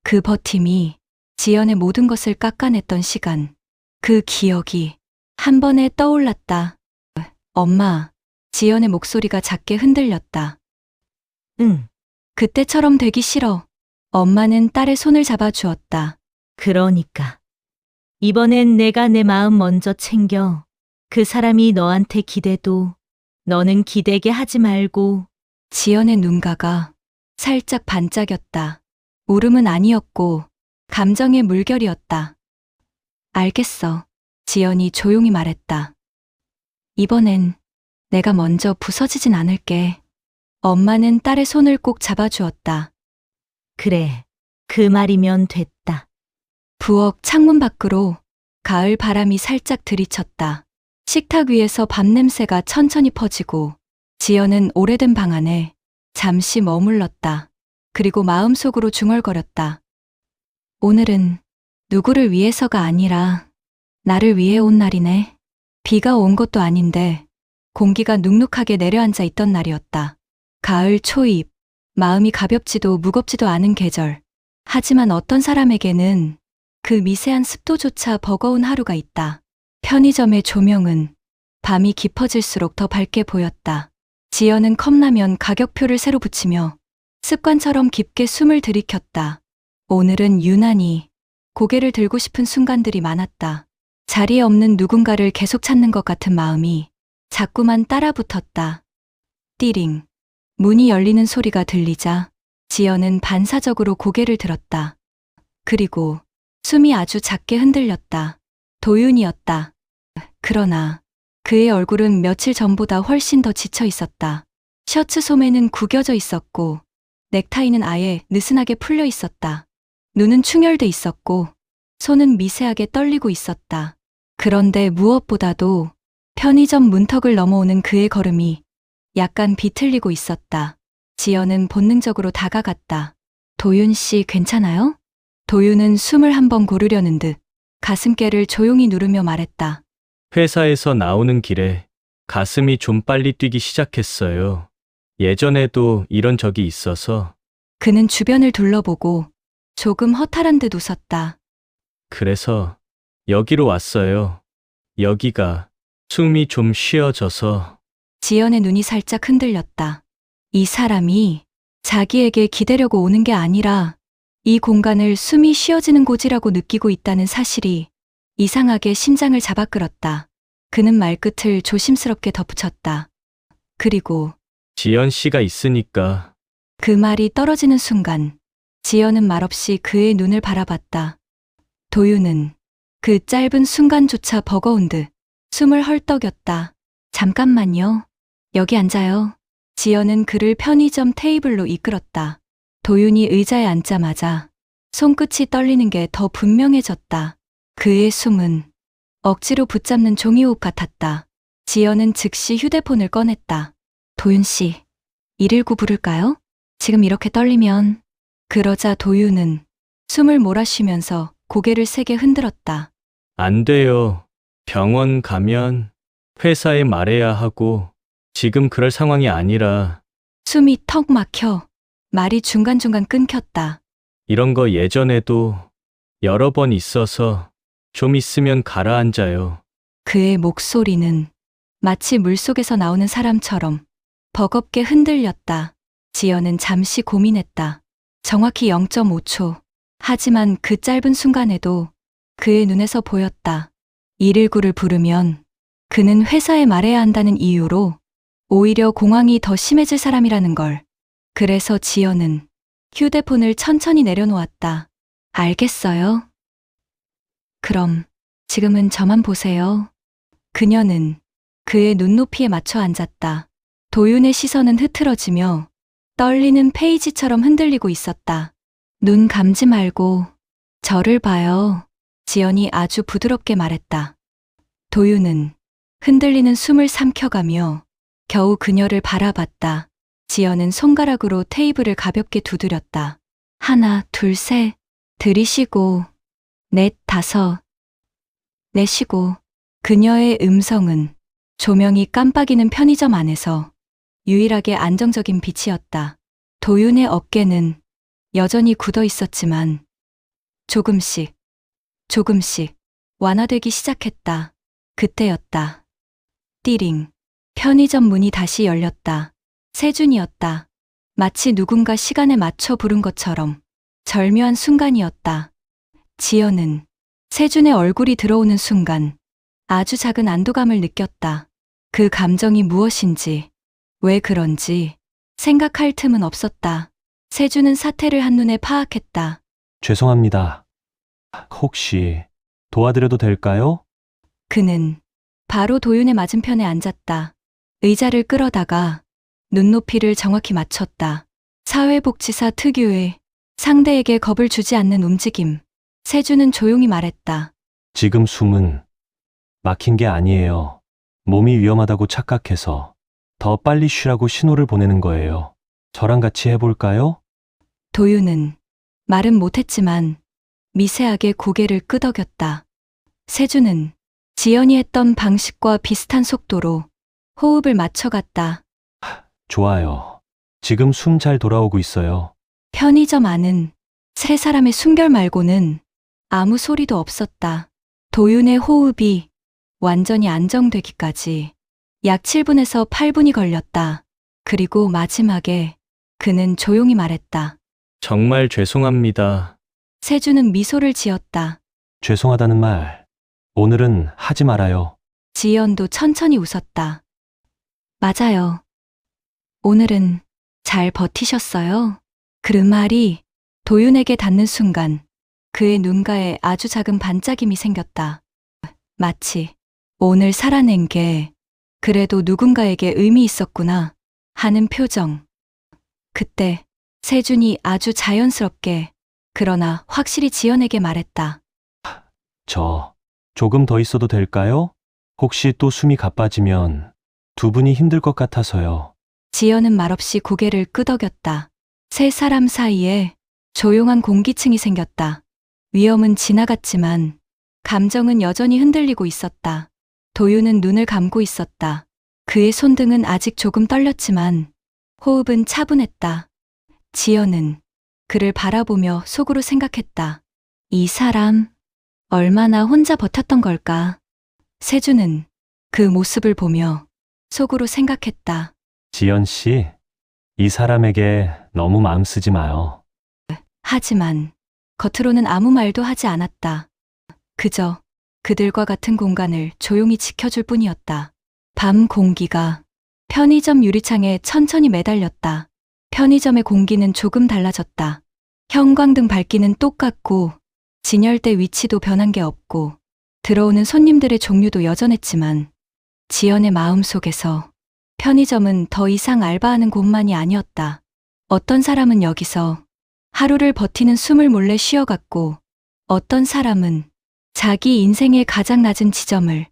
그 버팀이 지연의 모든 것을 깎아냈던 시간, 그 기억이 한 번에 떠올랐다. 엄마, 지연의 목소리가 작게 흔들렸다. 응, 그때처럼 되기 싫어. 엄마는 딸의 손을 잡아주었다. 그러니까. 이번엔 내가 내 마음 먼저 챙겨. 그 사람이 너한테 기대도 너는 기대게 하지 말고. 지연의 눈가가 살짝 반짝였다. 울음은 아니었고 감정의 물결이었다. 알겠어. 지연이 조용히 말했다. 이번엔 내가 먼저 부서지진 않을게. 엄마는 딸의 손을 꼭 잡아주었다. 그래, 그 말이면 됐다. 부엌 창문 밖으로 가을 바람이 살짝 들이쳤다. 식탁 위에서 밥 냄새가 천천히 퍼지고 지연은 오래된 방 안에 잠시 머물렀다. 그리고 마음속으로 중얼거렸다. 오늘은 누구를 위해서가 아니라 나를 위해 온 날이네. 비가 온 것도 아닌데 공기가 눅눅하게 내려앉아 있던 날이었다. 가을 초입, 마음이 가볍지도 무겁지도 않은 계절. 하지만 어떤 사람에게는 그 미세한 습도조차 버거운 하루가 있다. 편의점의 조명은 밤이 깊어질수록 더 밝게 보였다. 지연은 컵라면 가격표를 새로 붙이며 습관처럼 깊게 숨을 들이켰다. 오늘은 유난히 고개를 들고 싶은 순간들이 많았다. 자리에 없는 누군가를 계속 찾는 것 같은 마음이 자꾸만 따라붙었다. 띠링. 문이 열리는 소리가 들리자 지연은 반사적으로 고개를 들었다. 그리고 숨이 아주 작게 흔들렸다. 도윤이었다. 그러나 그의 얼굴은 며칠 전보다 훨씬 더 지쳐 있었다. 셔츠 소매는 구겨져 있었고 넥타이는 아예 느슨하게 풀려 있었다. 눈은 충혈돼 있었고 손은 미세하게 떨리고 있었다. 그런데 무엇보다도 편의점 문턱을 넘어오는 그의 걸음이 약간 비틀리고 있었다. 지연은 본능적으로 다가갔다. 도윤 씨 괜찮아요? 도윤은 숨을 한번 고르려는 듯 가슴께를 조용히 누르며 말했다. 회사에서 나오는 길에 가슴이 좀 빨리 뛰기 시작했어요. 예전에도 이런 적이 있어서. 그는 주변을 둘러보고 조금 허탈한 듯 웃었다. 그래서 여기로 왔어요. 여기가 숨이 좀 쉬어져서. 지연의 눈이 살짝 흔들렸다. 이 사람이 자기에게 기대려고 오는 게 아니라 이 공간을 숨이 쉬어지는 곳이라고 느끼고 있다는 사실이 이상하게 심장을 잡아끌었다. 그는 말끝을 조심스럽게 덧붙였다. 그리고 지연 씨가 있으니까. 그 말이 떨어지는 순간 지연은 말없이 그의 눈을 바라봤다. 도윤은 그 짧은 순간조차 버거운 듯 숨을 헐떡였다. 잠깐만요. 여기 앉아요. 지연은 그를 편의점 테이블로 이끌었다. 도윤이 의자에 앉자마자 손끝이 떨리는 게 더 분명해졌다. 그의 숨은 억지로 붙잡는 종이호흡 같았다. 지연은 즉시 휴대폰을 꺼냈다. 도윤 씨, 119 부를까요? 지금 이렇게 떨리면. 그러자 도윤은 숨을 몰아쉬면서 고개를 세게 흔들었다. 안 돼요. 병원 가면 회사에 말해야 하고 지금 그럴 상황이 아니라 숨이 턱 막혀 말이 중간중간 끊겼다. 이런 거 예전에도 여러 번 있어서 좀 있으면 가라앉아요. 그의 목소리는 마치 물속에서 나오는 사람처럼 버겁게 흔들렸다. 지연은 잠시 고민했다. 정확히 0.5초. 하지만 그 짧은 순간에도 그의 눈에서 보였다. 119를 부르면 그는 회사에 말해야 한다는 이유로 오히려 공황이 더 심해질 사람이라는 걸. 그래서 지연은 휴대폰을 천천히 내려놓았다. 알겠어요. 그럼 지금은 저만 보세요. 그녀는 그의 눈높이에 맞춰 앉았다. 도윤의 시선은 흐트러지며 떨리는 페이지처럼 흔들리고 있었다. 눈 감지 말고 저를 봐요. 지연이 아주 부드럽게 말했다. 도윤은 흔들리는 숨을 삼켜가며 겨우 그녀를 바라봤다. 지연은 손가락으로 테이블을 가볍게 두드렸다. 하나, 둘, 셋. 들이쉬고, 넷, 다섯. 내쉬고. 그녀의 음성은 조명이 깜빡이는 편의점 안에서 유일하게 안정적인 빛이었다. 도윤의 어깨는 여전히 굳어 있었지만 조금씩 완화되기 시작했다. 그때였다. 띠링. 편의점 문이 다시 열렸다. 세준이었다. 마치 누군가 시간에 맞춰 부른 것처럼 절묘한 순간이었다. 지연은 세준의 얼굴이 들어오는 순간 아주 작은 안도감을 느꼈다. 그 감정이 무엇인지, 왜 그런지 생각할 틈은 없었다. 세준은 사태를 한눈에 파악했다. 죄송합니다. 혹시 도와드려도 될까요? 그는 바로 도윤의 맞은편에 앉았다. 의자를 끌어다가 눈높이를 정확히 맞췄다. 사회복지사 특유의 상대에게 겁을 주지 않는 움직임. 세준은 조용히 말했다. 지금 숨은 막힌 게 아니에요. 몸이 위험하다고 착각해서 더 빨리 쉬라고 신호를 보내는 거예요. 저랑 같이 해볼까요? 도윤은 말은 못했지만 미세하게 고개를 끄덕였다. 세준은 지연이 했던 방식과 비슷한 속도로 호흡을 맞춰갔다. 좋아요. 지금 숨 잘 돌아오고 있어요. 편의점 안은 세 사람의 숨결 말고는 아무 소리도 없었다. 도윤의 호흡이 완전히 안정되기까지 약 7분에서 8분이 걸렸다. 그리고 마지막에 그는 조용히 말했다. 정말 죄송합니다. 세준은 미소를 지었다. 죄송하다는 말, 오늘은 하지 말아요. 지연도 천천히 웃었다. 맞아요. 오늘은 잘 버티셨어요. 그 말이 도윤에게 닿는 순간 그의 눈가에 아주 작은 반짝임이 생겼다. 마치 오늘 살아낸 게 그래도 누군가에게 의미 있었구나 하는 표정. 그때 세준이 아주 자연스럽게 그러나 확실히 지연에게 말했다. 저 조금 더 있어도 될까요? 혹시 또 숨이 가빠지면 두 분이 힘들 것 같아서요. 지연은 말없이 고개를 끄덕였다. 세 사람 사이에 조용한 공기층이 생겼다. 위험은 지나갔지만 감정은 여전히 흔들리고 있었다. 도윤은 눈을 감고 있었다. 그의 손등은 아직 조금 떨렸지만 호흡은 차분했다. 지연은 그를 바라보며 속으로 생각했다. 이 사람 얼마나 혼자 버텼던 걸까? 세준은 그 모습을 보며 속으로 생각했다. 지연 씨, 이 사람에게 너무 마음 쓰지 마요. 하지만 겉으로는 아무 말도 하지 않았다. 그저 그들과 같은 공간을 조용히 지켜줄 뿐이었다. 밤 공기가 편의점 유리창에 천천히 매달렸다. 편의점의 공기는 조금 달라졌다. 형광등 밝기는 똑같고 진열대 위치도 변한 게 없고 들어오는 손님들의 종류도 여전했지만 지연의 마음속에서 편의점은 더 이상 알바하는 곳만이 아니었다. 어떤 사람은 여기서 하루를 버티는 숨을 몰래 쉬어갔고 어떤 사람은 자기 인생의 가장 낮은 지점을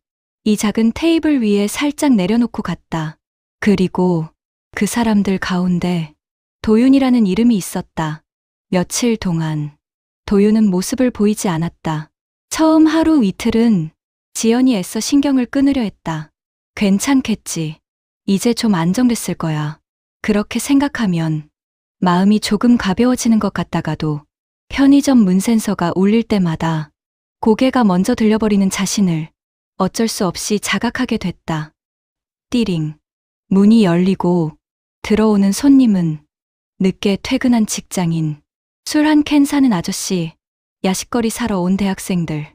이 작은 테이블 위에 살짝 내려놓고 갔다. 그리고 그 사람들 가운데 도윤이라는 이름이 있었다. 며칠 동안 도윤은 모습을 보이지 않았다. 처음 하루 이틀은 지연이 애써 신경을 끊으려 했다. 괜찮겠지. 이제 좀 안정됐을 거야. 그렇게 생각하면 마음이 조금 가벼워지는 것 같다가도 편의점 문 센서가 울릴 때마다 고개가 먼저 들려버리는 자신을 어쩔 수 없이 자각하게 됐다. 띠링. 문이 열리고 들어오는 손님은 늦게 퇴근한 직장인, 술 한 캔 사는 아저씨, 야식거리 사러 온 대학생들.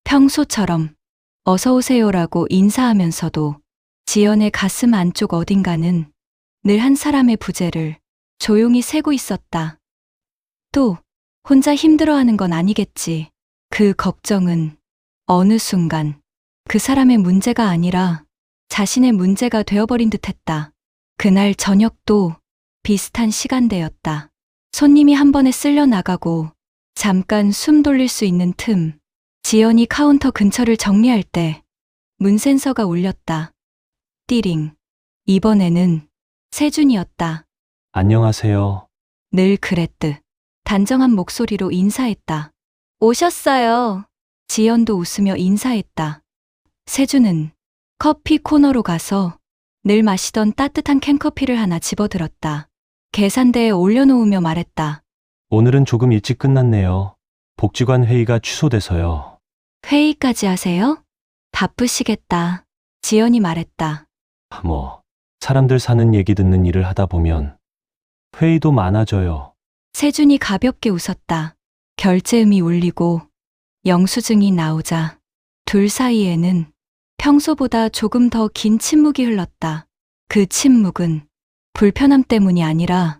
평소처럼 어서 오세요라고 인사하면서도 지연의 가슴 안쪽 어딘가는 늘 한 사람의 부재를 조용히 세고 있었다. 또 혼자 힘들어하는 건 아니겠지. 그 걱정은 어느 순간 그 사람의 문제가 아니라 자신의 문제가 되어버린 듯했다. 그날 저녁도 비슷한 시간대였다. 손님이 한 번에 쓸려 나가고 잠깐 숨 돌릴 수 있는 틈, 지연이 카운터 근처를 정리할 때 문 센서가 울렸다. 띠링. 이번에는 세준이었다. 안녕하세요. 늘 그랬듯 단정한 목소리로 인사했다. 오셨어요. 지연도 웃으며 인사했다. 세준은 커피 코너로 가서 늘 마시던 따뜻한 캔커피를 하나 집어들었다. 계산대에 올려놓으며 말했다. 오늘은 조금 일찍 끝났네요. 복지관 회의가 취소돼서요. 회의까지 하세요? 바쁘시겠다. 지연이 말했다. 사람들 사는 얘기 듣는 일을 하다 보면 회의도 많아져요. 세준이 가볍게 웃었다. 결제음이 울리고 영수증이 나오자 둘 사이에는 평소보다 조금 더 긴 침묵이 흘렀다. 그 침묵은 불편함 때문이 아니라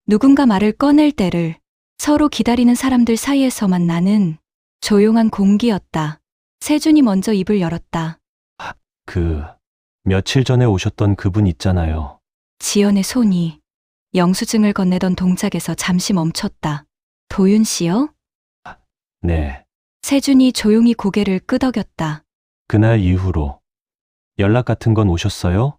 누군가 말을 꺼낼 때를 서로 기다리는 사람들 사이에서만 나는 조용한 공기였다. 세준이 먼저 입을 열었다. 며칠 전에 오셨던 그분 있잖아요. 지연의 손이 영수증을 건네던 동작에서 잠시 멈췄다. 도윤 씨요? 네. 세준이 조용히 고개를 끄덕였다. 그날 이후로 연락 같은 건 오셨어요?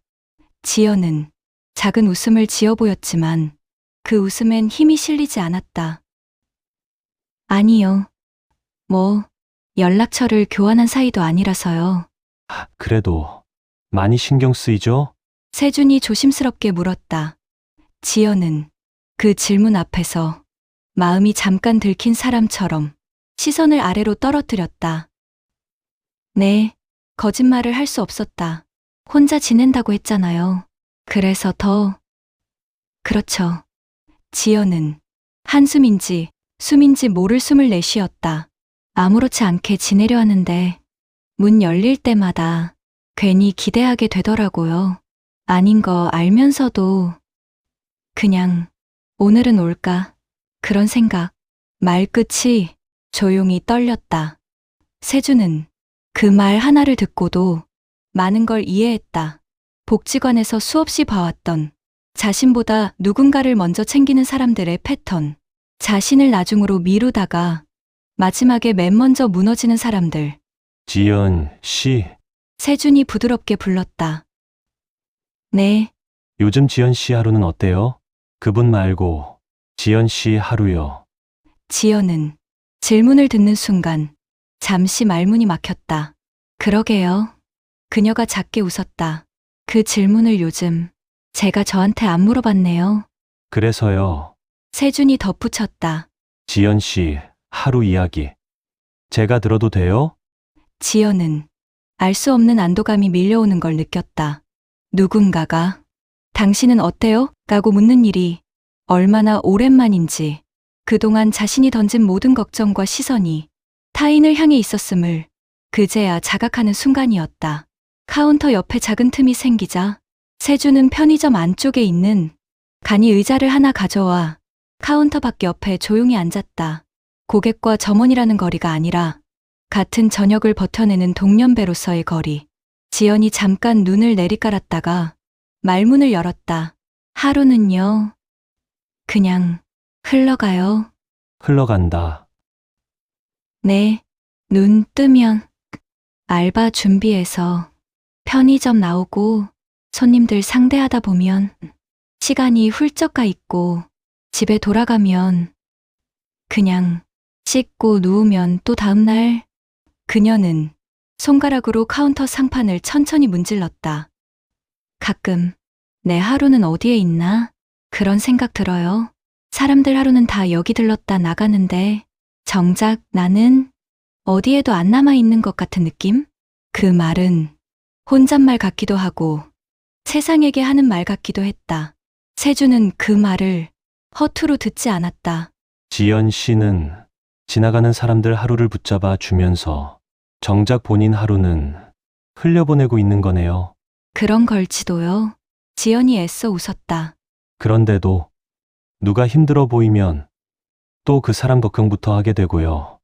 지연은 작은 웃음을 지어 보였지만 그 웃음엔 힘이 실리지 않았다. 아니요. 연락처를 교환한 사이도 아니라서요. 그래도 많이 신경 쓰이죠? 세준이 조심스럽게 물었다. 지연은 그 질문 앞에서 마음이 잠깐 들킨 사람처럼 시선을 아래로 떨어뜨렸다. 네, 거짓말을 할 수 없었다. 혼자 지낸다고 했잖아요. 그래서 더. 그렇죠. 지연은 한숨인지 숨인지 모를 숨을 내쉬었다. 아무렇지 않게 지내려 하는데 문 열릴 때마다 괜히 기대하게 되더라고요. 아닌 거 알면서도 그냥 오늘은 올까 그런 생각. 말끝이 조용히 떨렸다. 세준은 그 말 하나를 듣고도 많은 걸 이해했다. 복지관에서 수없이 봐왔던 자신보다 누군가를 먼저 챙기는 사람들의 패턴. 자신을 나중으로 미루다가 마지막에 맨 먼저 무너지는 사람들. 지연 씨, 세준이 부드럽게 불렀다. 네, 요즘 지연 씨 하루는 어때요? 그분 말고 지연 씨 하루요. 지연은 질문을 듣는 순간 잠시 말문이 막혔다. 그러게요. 그녀가 작게 웃었다. 그 질문을 요즘 제가 저한테 안 물어봤네요. 그래서요. 세준이 덧붙였다. 지연 씨 하루 이야기 제가 들어도 돼요? 지연은 알 수 없는 안도감이 밀려오는 걸 느꼈다. 누군가가 당신은 어때요? 라고 묻는 일이 얼마나 오랜만인지 그동안 자신이 던진 모든 걱정과 시선이 타인을 향해 있었음을 그제야 자각하는 순간이었다. 카운터 옆에 작은 틈이 생기자 세준은 편의점 안쪽에 있는 간이 의자를 하나 가져와 카운터 밖 옆에 조용히 앉았다. 고객과 점원이라는 거리가 아니라 같은 저녁을 버텨내는 동년배로서의 거리. 지연이 잠깐 눈을 내리깔았다가 말문을 열었다. 하루는요, 그냥 흘러가요. 흘러간다. 네, 눈 뜨면 알바 준비해서 편의점 나오고 손님들 상대하다 보면 시간이 훌쩍 가 있고 집에 돌아가면 그냥 씻고 누우면 또 다음날. 그녀는 손가락으로 카운터 상판을 천천히 문질렀다. 가끔 내 하루는 어디에 있나? 그런 생각 들어요. 사람들 하루는 다 여기 들렀다 나가는데 정작 나는 어디에도 안 남아 있는 것 같은 느낌? 그 말은 혼잣말 같기도 하고 세상에게 하는 말 같기도 했다. 세주는 그 말을 허투루 듣지 않았다. 지연 씨는 지나가는 사람들 하루를 붙잡아 주면서 정작 본인 하루는 흘려보내고 있는 거네요. 그런 걸지도요. 지연이 애써 웃었다. 그런데도 누가 힘들어 보이면 또 그 사람 걱정부터 하게 되고요.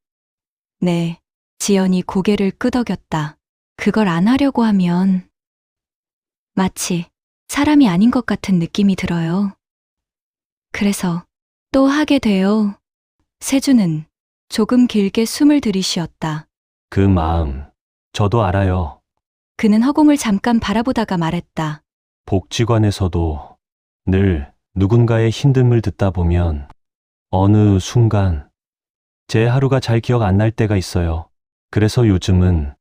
네, 지연이 고개를 끄덕였다. 그걸 안 하려고 하면 마치 사람이 아닌 것 같은 느낌이 들어요. 그래서 또 하게 돼요. 세주는 조금 길게 숨을 들이쉬었다. 그 마음, 저도 알아요. 그는 허공을 잠깐 바라보다가 말했다. 복지관에서도 늘 누군가의 힘듦을 듣다 보면 어느 순간 제 하루가 잘 기억 안 날 때가 있어요. 그래서 요즘은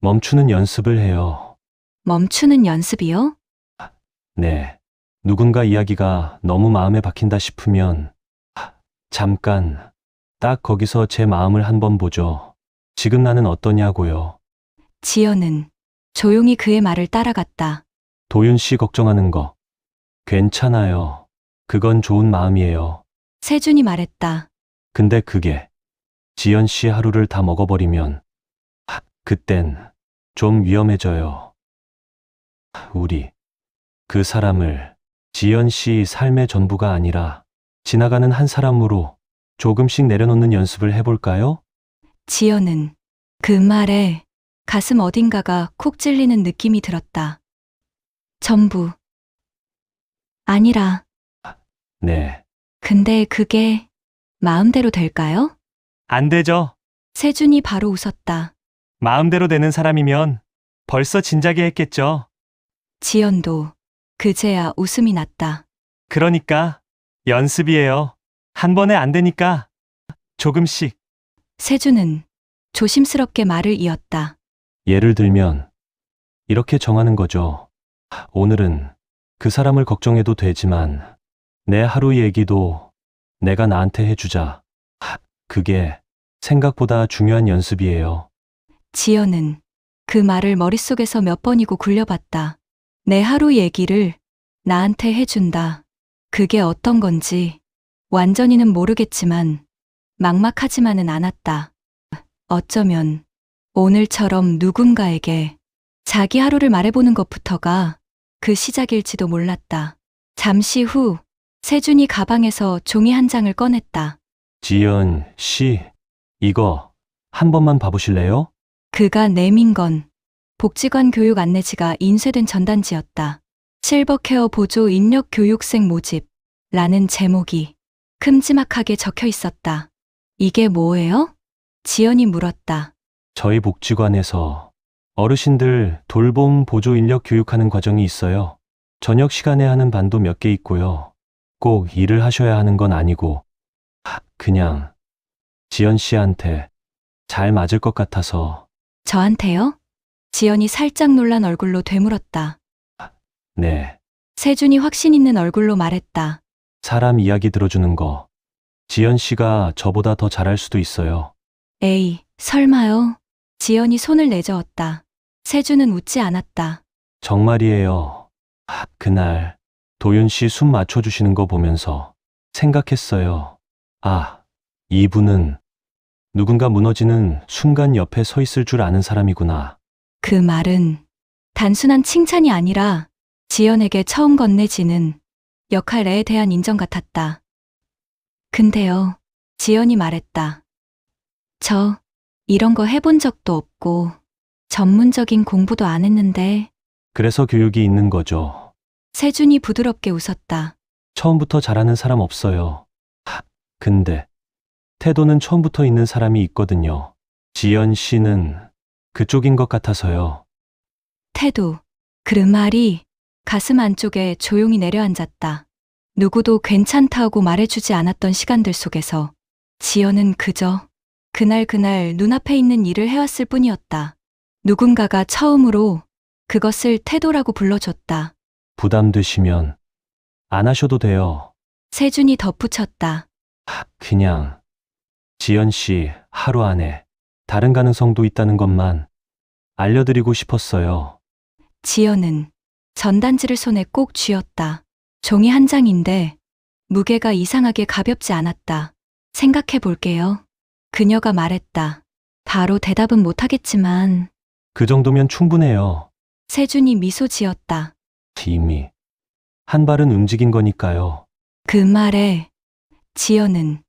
멈추는 연습을 해요. 멈추는 연습이요? 네. 누군가 이야기가 너무 마음에 박힌다 싶으면 잠깐 딱 거기서 제 마음을 한번 보죠. 지금 나는 어떠냐고요. 지연은 조용히 그의 말을 따라갔다. 도윤 씨 걱정하는 거 괜찮아요. 그건 좋은 마음이에요. 세준이 말했다. 근데 그게 지연 씨 하루를 다 먹어버리면 그땐 좀 위험해져요. 우리 그 사람을 지연 씨 삶의 전부가 아니라 지나가는 한 사람으로 조금씩 내려놓는 연습을 해볼까요? 지연은 그 말에 가슴 어딘가가 콕 찔리는 느낌이 들었다. 전부 아니라 네. 근데 그게 마음대로 될까요? 안 되죠. 세준이 바로 웃었다. 마음대로 되는 사람이면 벌써 진작에 했겠죠. 지연도 그제야 웃음이 났다. 그러니까 연습이에요. 한 번에 안 되니까 조금씩. 세준은 조심스럽게 말을 이었다. 예를 들면 이렇게 정하는 거죠. 오늘은 그 사람을 걱정해도 되지만 내 하루 얘기도 내가 나한테 해주자. 그게 생각보다 중요한 연습이에요. 지연은 그 말을 머릿속에서 몇 번이고 굴려봤다. 내 하루 얘기를 나한테 해준다. 그게 어떤 건지 완전히는 모르겠지만 막막하지만은 않았다. 어쩌면 오늘처럼 누군가에게 자기 하루를 말해보는 것부터가 그 시작일지도 몰랐다. 잠시 후 세준이 가방에서 종이 한 장을 꺼냈다. 지연 씨, 이거 한 번만 봐보실래요? 그가 내민 건 복지관 교육 안내지가 인쇄된 전단지였다. 실버케어 보조 인력 교육생 모집 라는 제목이 큼지막하게 적혀 있었다. 이게 뭐예요? 지연이 물었다. 저희 복지관에서 어르신들 돌봄 보조 인력 교육하는 과정이 있어요. 저녁 시간에 하는 반도 몇 개 있고요. 꼭 일을 하셔야 하는 건 아니고 그냥 지연 씨한테 잘 맞을 것 같아서. 저한테요? 지연이 살짝 놀란 얼굴로 되물었다. 네. 세준이 확신 있는 얼굴로 말했다. 사람 이야기 들어주는 거 지연 씨가 저보다 더 잘할 수도 있어요. 에이, 설마요. 지연이 손을 내저었다. 세준은 웃지 않았다. 정말이에요. 그날 도윤 씨 숨 맞춰주시는 거 보면서 생각했어요. 아, 이분은 누군가 무너지는 순간 옆에 서 있을 줄 아는 사람이구나. 그 말은 단순한 칭찬이 아니라 지연에게 처음 건네지는 역할에 대한 인정 같았다. 근데요, 지연이 말했다. 저 이런 거 해본 적도 없고 전문적인 공부도 안 했는데. 그래서 교육이 있는 거죠. 세준이 부드럽게 웃었다. 처음부터 잘하는 사람 없어요. 근데 태도는 처음부터 있는 사람이 있거든요. 지연 씨는 그쪽인 것 같아서요. 태도. 그 말이 가슴 안쪽에 조용히 내려앉았다. 누구도 괜찮다고 말해주지 않았던 시간들 속에서 지연은 그저 그날 눈앞에 있는 일을 해왔을 뿐이었다. 누군가가 처음으로 그것을 태도라고 불러줬다. 부담되시면 안 하셔도 돼요. 세준이 덧붙였다. 그냥 지연 씨 하루 안에 다른 가능성도 있다는 것만 알려드리고 싶었어요. 지연은 전단지를 손에 꼭 쥐었다. 종이 한 장인데 무게가 이상하게 가볍지 않았다. 생각해 볼게요. 그녀가 말했다. 바로 대답은 못하겠지만. 그 정도면 충분해요. 세준이 미소 지었다. 이미 한 발은 움직인 거니까요. 그 말에 지연은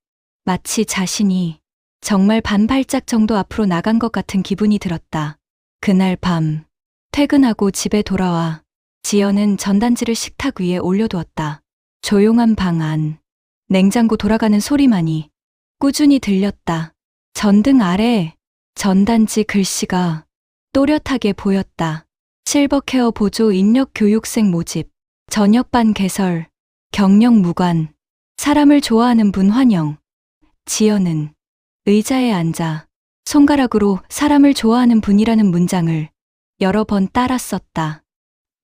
마치 자신이 정말 반 발짝 정도 앞으로 나간 것 같은 기분이 들었다. 그날 밤 퇴근하고 집에 돌아와 지연은 전단지를 식탁 위에 올려두었다. 조용한 방 안, 냉장고 돌아가는 소리만이 꾸준히 들렸다. 전등 아래 전단지 글씨가 또렷하게 보였다. 실버케어 보조 인력 교육생 모집, 저녁반 개설, 경력 무관, 사람을 좋아하는 분 환영. 지연은 의자에 앉아 손가락으로 사람을 좋아하는 분이라는 문장을 여러 번 따라 썼다.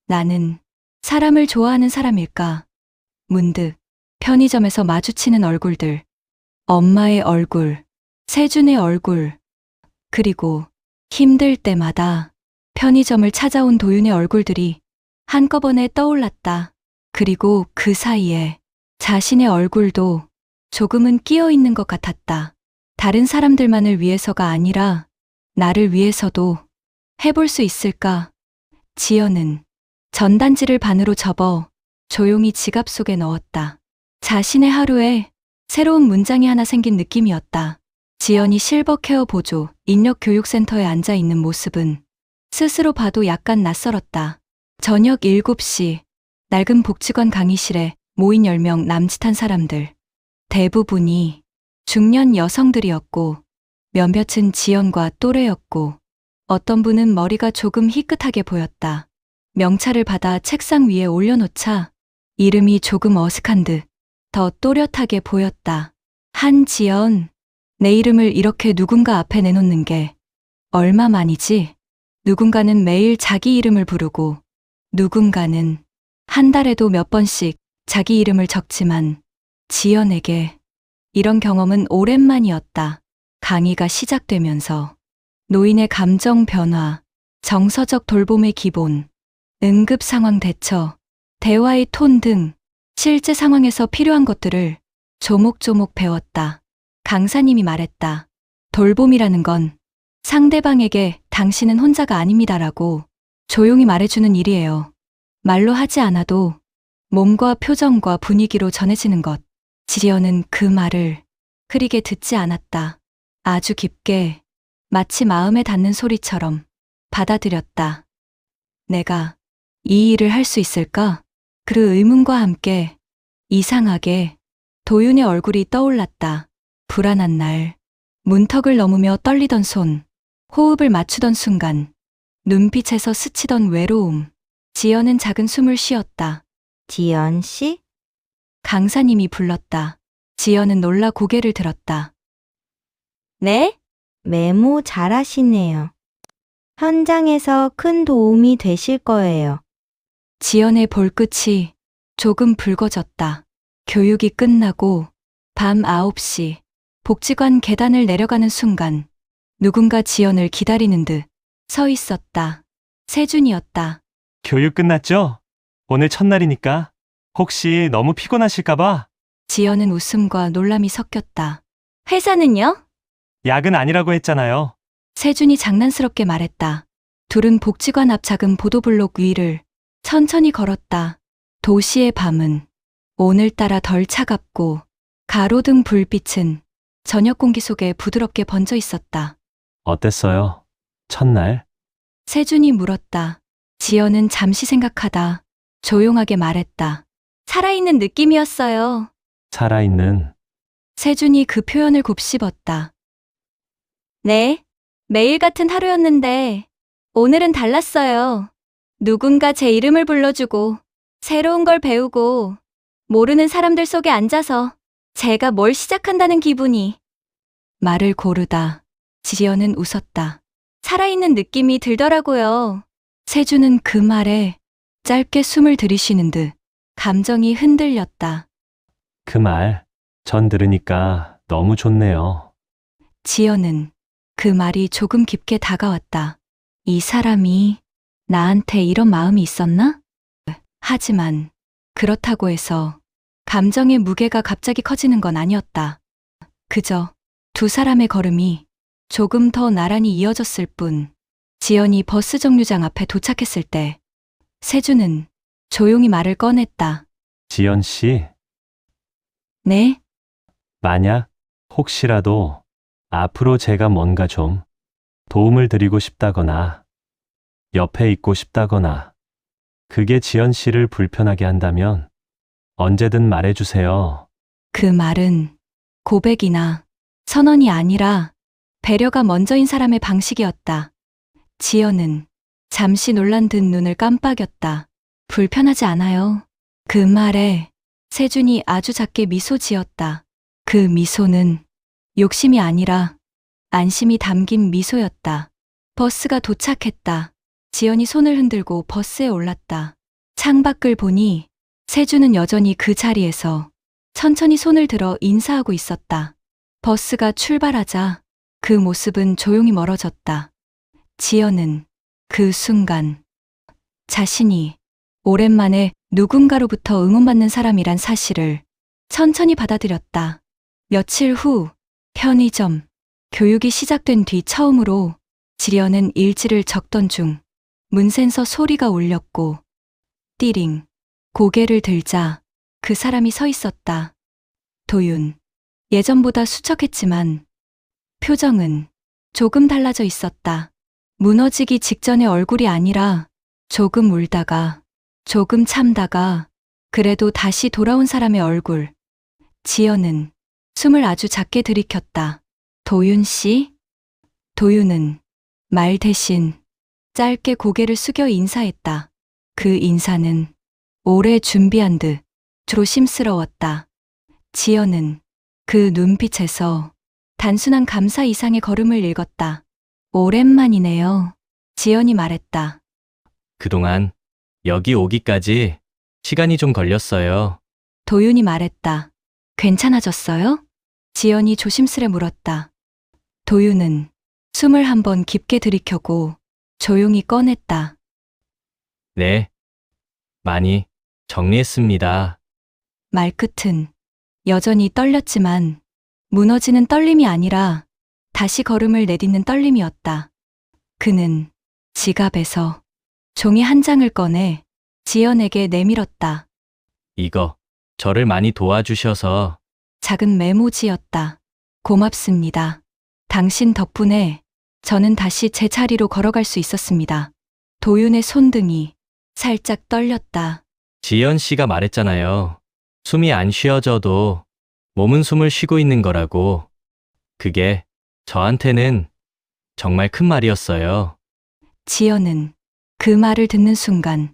나는 사람을 좋아하는 사람일까? 문득 편의점에서 마주치는 얼굴들, 엄마의 얼굴, 세준의 얼굴, 그리고 힘들 때마다 편의점을 찾아온 도윤의 얼굴들이 한꺼번에 떠올랐다. 그리고 그 사이에 자신의 얼굴도 조금은 끼어 있는 것 같았다. 다른 사람들만을 위해서가 아니라 나를 위해서도 해볼 수 있을까? 지연은 전단지를 반으로 접어 조용히 지갑 속에 넣었다. 자신의 하루에 새로운 문장이 하나 생긴 느낌이었다. 지연이 실버케어 보조 인력교육센터에 앉아 있는 모습은 스스로 봐도 약간 낯설었다. 저녁 7시 낡은 복지관 강의실에 모인 10명 남짓한 사람들. 대부분이 중년 여성들이었고 몇몇은 지연과 또래였고 어떤 분은 머리가 조금 희끗하게 보였다. 명찰을 받아 책상 위에 올려놓자 이름이 조금 어색한 듯 더 또렷하게 보였다. 한지연. 내 이름을 이렇게 누군가 앞에 내놓는 게 얼마만이지? 누군가는 매일 자기 이름을 부르고 누군가는 한 달에도 몇 번씩 자기 이름을 적지만 지연에게 이런 경험은 오랜만이었다. 강의가 시작되면서 노인의 감정 변화, 정서적 돌봄의 기본, 응급 상황 대처, 대화의 톤 등 실제 상황에서 필요한 것들을 조목조목 배웠다. 강사님이 말했다. 돌봄이라는 건 상대방에게 당신은 혼자가 아닙니다라고 조용히 말해주는 일이에요. 말로 하지 않아도 몸과 표정과 분위기로 전해지는 것. 지연은 그 말을 흐리게 듣지 않았다. 아주 깊게 마치 마음에 닿는 소리처럼 받아들였다. 내가 이 일을 할 수 있을까? 그 의문과 함께 이상하게 도윤의 얼굴이 떠올랐다. 불안한 날, 문턱을 넘으며 떨리던 손, 호흡을 맞추던 순간, 눈빛에서 스치던 외로움. 지연은 작은 숨을 쉬었다. 지연 씨? 강사님이 불렀다. 지연은 놀라 고개를 들었다. 네? 메모 잘하시네요. 현장에서 큰 도움이 되실 거예요. 지연의 볼끝이 조금 붉어졌다. 교육이 끝나고 밤 9시 복지관 계단을 내려가는 순간 누군가 지연을 기다리는 듯 서 있었다. 세준이었다. 교육 끝났죠? 오늘 첫날이니까 혹시 너무 피곤하실까봐 지연은 웃음과 놀람이 섞였다. 회사는요? 야근 아니라고 했잖아요. 세준이 장난스럽게 말했다. 둘은 복지관 앞 작은 보도블록 위를 천천히 걸었다. 도시의 밤은 오늘따라 덜 차갑고 가로등 불빛은 저녁 공기 속에 부드럽게 번져 있었다. 어땠어요? 첫날? 세준이 물었다. 지연은 잠시 생각하다 조용하게 말했다. 살아있는 느낌이었어요. 살아있는, 세준이 그 표현을 곱씹었다. 네, 매일 같은 하루였는데 오늘은 달랐어요. 누군가 제 이름을 불러주고 새로운 걸 배우고 모르는 사람들 속에 앉아서 제가 뭘 시작한다는 기분이. 말을 고르다 지연은 웃었다. 살아있는 느낌이 들더라고요. 세준은 그 말에 짧게 숨을 들이쉬는 듯 감정이 흔들렸다. 그 말, 전 들으니까 너무 좋네요. 지연은 그 말이 조금 깊게 다가왔다. 이 사람이 나한테 이런 마음이 있었나? 하지만 그렇다고 해서 감정의 무게가 갑자기 커지는 건 아니었다. 그저 두 사람의 걸음이 조금 더 나란히 이어졌을 뿐. 지연이 버스 정류장 앞에 도착했을 때 세준은 조용히 말을 꺼냈다. 지연 씨, 네? 만약 혹시라도 앞으로 제가 뭔가 좀 도움을 드리고 싶다거나 옆에 있고 싶다거나 그게 지연 씨를 불편하게 한다면 언제든 말해주세요. 그 말은 고백이나 선언이 아니라 배려가 먼저인 사람의 방식이었다. 지연은 잠시 놀란 듯 눈을 깜빡였다. 불편하지 않아요. 그 말에 세준이 아주 작게 미소 지었다. 그 미소는 욕심이 아니라 안심이 담긴 미소였다. 버스가 도착했다. 지연이 손을 흔들고 버스에 올랐다. 창밖을 보니 세준은 여전히 그 자리에서 천천히 손을 들어 인사하고 있었다. 버스가 출발하자 그 모습은 조용히 멀어졌다. 지연은 그 순간 자신이 오랜만에 누군가로부터 응원받는 사람이란 사실을 천천히 받아들였다. 며칠 후 편의점 교육이 시작된 뒤 처음으로 지연은 일지를 적던 중 문센서 소리가 울렸고 띠링 고개를 들자 그 사람이 서 있었다. 도윤. 예전보다 수척했지만 표정은 조금 달라져 있었다. 무너지기 직전의 얼굴이 아니라 조금 울다가 조금 참다가 그래도 다시 돌아온 사람의 얼굴. 지연은 숨을 아주 작게 들이켰다. 도윤 씨? 도윤은 말 대신 짧게 고개를 숙여 인사했다. 그 인사는 오래 준비한 듯 조심스러웠다. 지연은 그 눈빛에서 단순한 감사 이상의 걸음을 읽었다. 오랜만이네요. 지연이 말했다. 그동안 여기 오기까지 시간이 좀 걸렸어요. 도윤이 말했다. 괜찮아졌어요? 지연이 조심스레 물었다. 도윤은 숨을 한번 깊게 들이켜고 조용히 꺼냈다. 네. 많이 정리했습니다. 말끝은 여전히 떨렸지만 무너지는 떨림이 아니라 다시 걸음을 내딛는 떨림이었다. 그는 지갑에서 종이 한 장을 꺼내 지연에게 내밀었다. 이거 저를 많이 도와주셔서 작은 메모지였다. 고맙습니다. 당신 덕분에 저는 다시 제 자리로 걸어갈 수 있었습니다. 도윤의 손등이 살짝 떨렸다. 지연 씨가 말했잖아요. 숨이 안 쉬어져도 몸은 숨을 쉬고 있는 거라고. 그게 저한테는 정말 큰 말이었어요. 지연은 그 말을 듣는 순간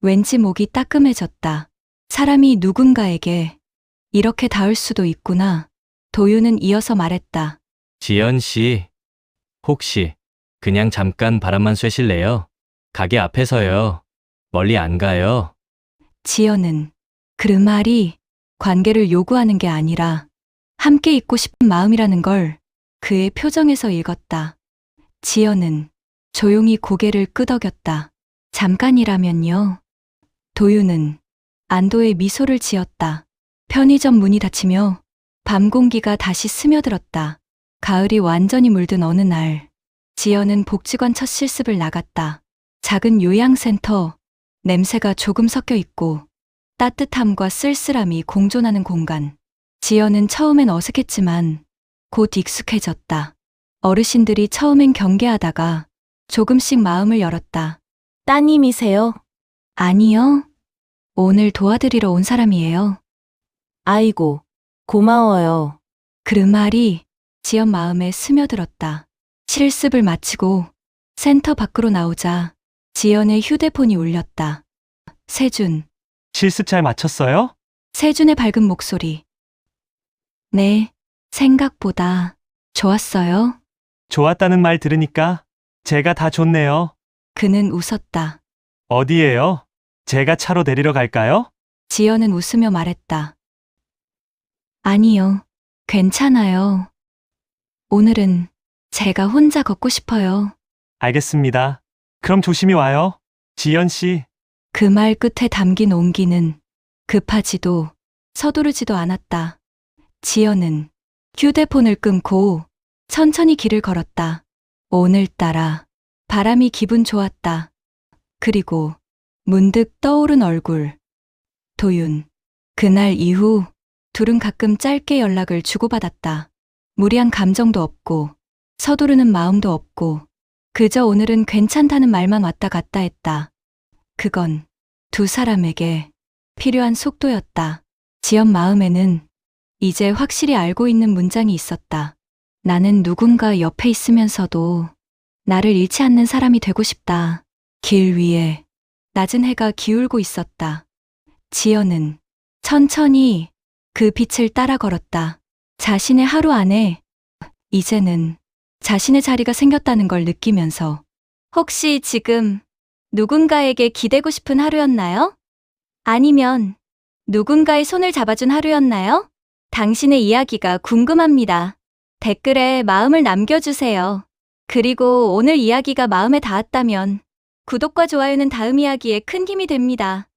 왠지 목이 따끔해졌다. 사람이 누군가에게 이렇게 닿을 수도 있구나. 도윤은 이어서 말했다. 지연 씨, 혹시 그냥 잠깐 바람만 쐬실래요? 가게 앞에서요. 멀리 안 가요. 지연은 그 말이 관계를 요구하는 게 아니라 함께 있고 싶은 마음이라는 걸 그의 표정에서 읽었다. 지연은 조용히 고개를 끄덕였다. 잠깐이라면요. 도윤은 안도의 미소를 지었다. 편의점 문이 닫히며 밤 공기가 다시 스며들었다. 가을이 완전히 물든 어느 날, 지연은 복지관 첫 실습을 나갔다. 작은 요양센터, 냄새가 조금 섞여 있고 따뜻함과 쓸쓸함이 공존하는 공간. 지연은 처음엔 어색했지만 곧 익숙해졌다. 어르신들이 처음엔 경계하다가 조금씩 마음을 열었다. 따님이세요? 아니요. 오늘 도와드리러 온 사람이에요. 아이고, 고마워요. 그 말이 지연 마음에 스며들었다. 실습을 마치고 센터 밖으로 나오자 지연의 휴대폰이 울렸다. 세준. 실습 잘 마쳤어요? 세준의 밝은 목소리. 네, 생각보다 좋았어요. 좋았다는 말 들으니까 제가 다 좋네요. 그는 웃었다. 어디예요? 제가 차로 데리러 갈까요? 지연은 웃으며 말했다. 아니요, 괜찮아요. 오늘은 제가 혼자 걷고 싶어요. 알겠습니다. 그럼 조심히 와요. 지연 씨. 그 말 끝에 담긴 온기는 급하지도 서두르지도 않았다. 지연은 휴대폰을 끊고 천천히 길을 걸었다. 오늘따라 바람이 기분 좋았다. 그리고 문득 떠오른 얼굴. 도윤. 그날 이후 둘은 가끔 짧게 연락을 주고받았다. 무리한 감정도 없고 서두르는 마음도 없고 그저 오늘은 괜찮다는 말만 왔다 갔다 했다. 그건 두 사람에게 필요한 속도였다. 지연 마음에는 이제 확실히 알고 있는 문장이 있었다. 나는 누군가 옆에 있으면서도 나를 잃지 않는 사람이 되고 싶다. 길 위에 낮은 해가 기울고 있었다. 지연은 천천히 그 빛을 따라 걸었다. 자신의 하루 안에 이제는 자신의 자리가 생겼다는 걸 느끼면서 혹시 지금 누군가에게 기대고 싶은 하루였나요? 아니면 누군가의 손을 잡아준 하루였나요? 당신의 이야기가 궁금합니다. 댓글에 마음을 남겨주세요. 그리고 오늘 이야기가 마음에 닿았다면 구독과 좋아요는 다음 이야기에 큰 힘이 됩니다.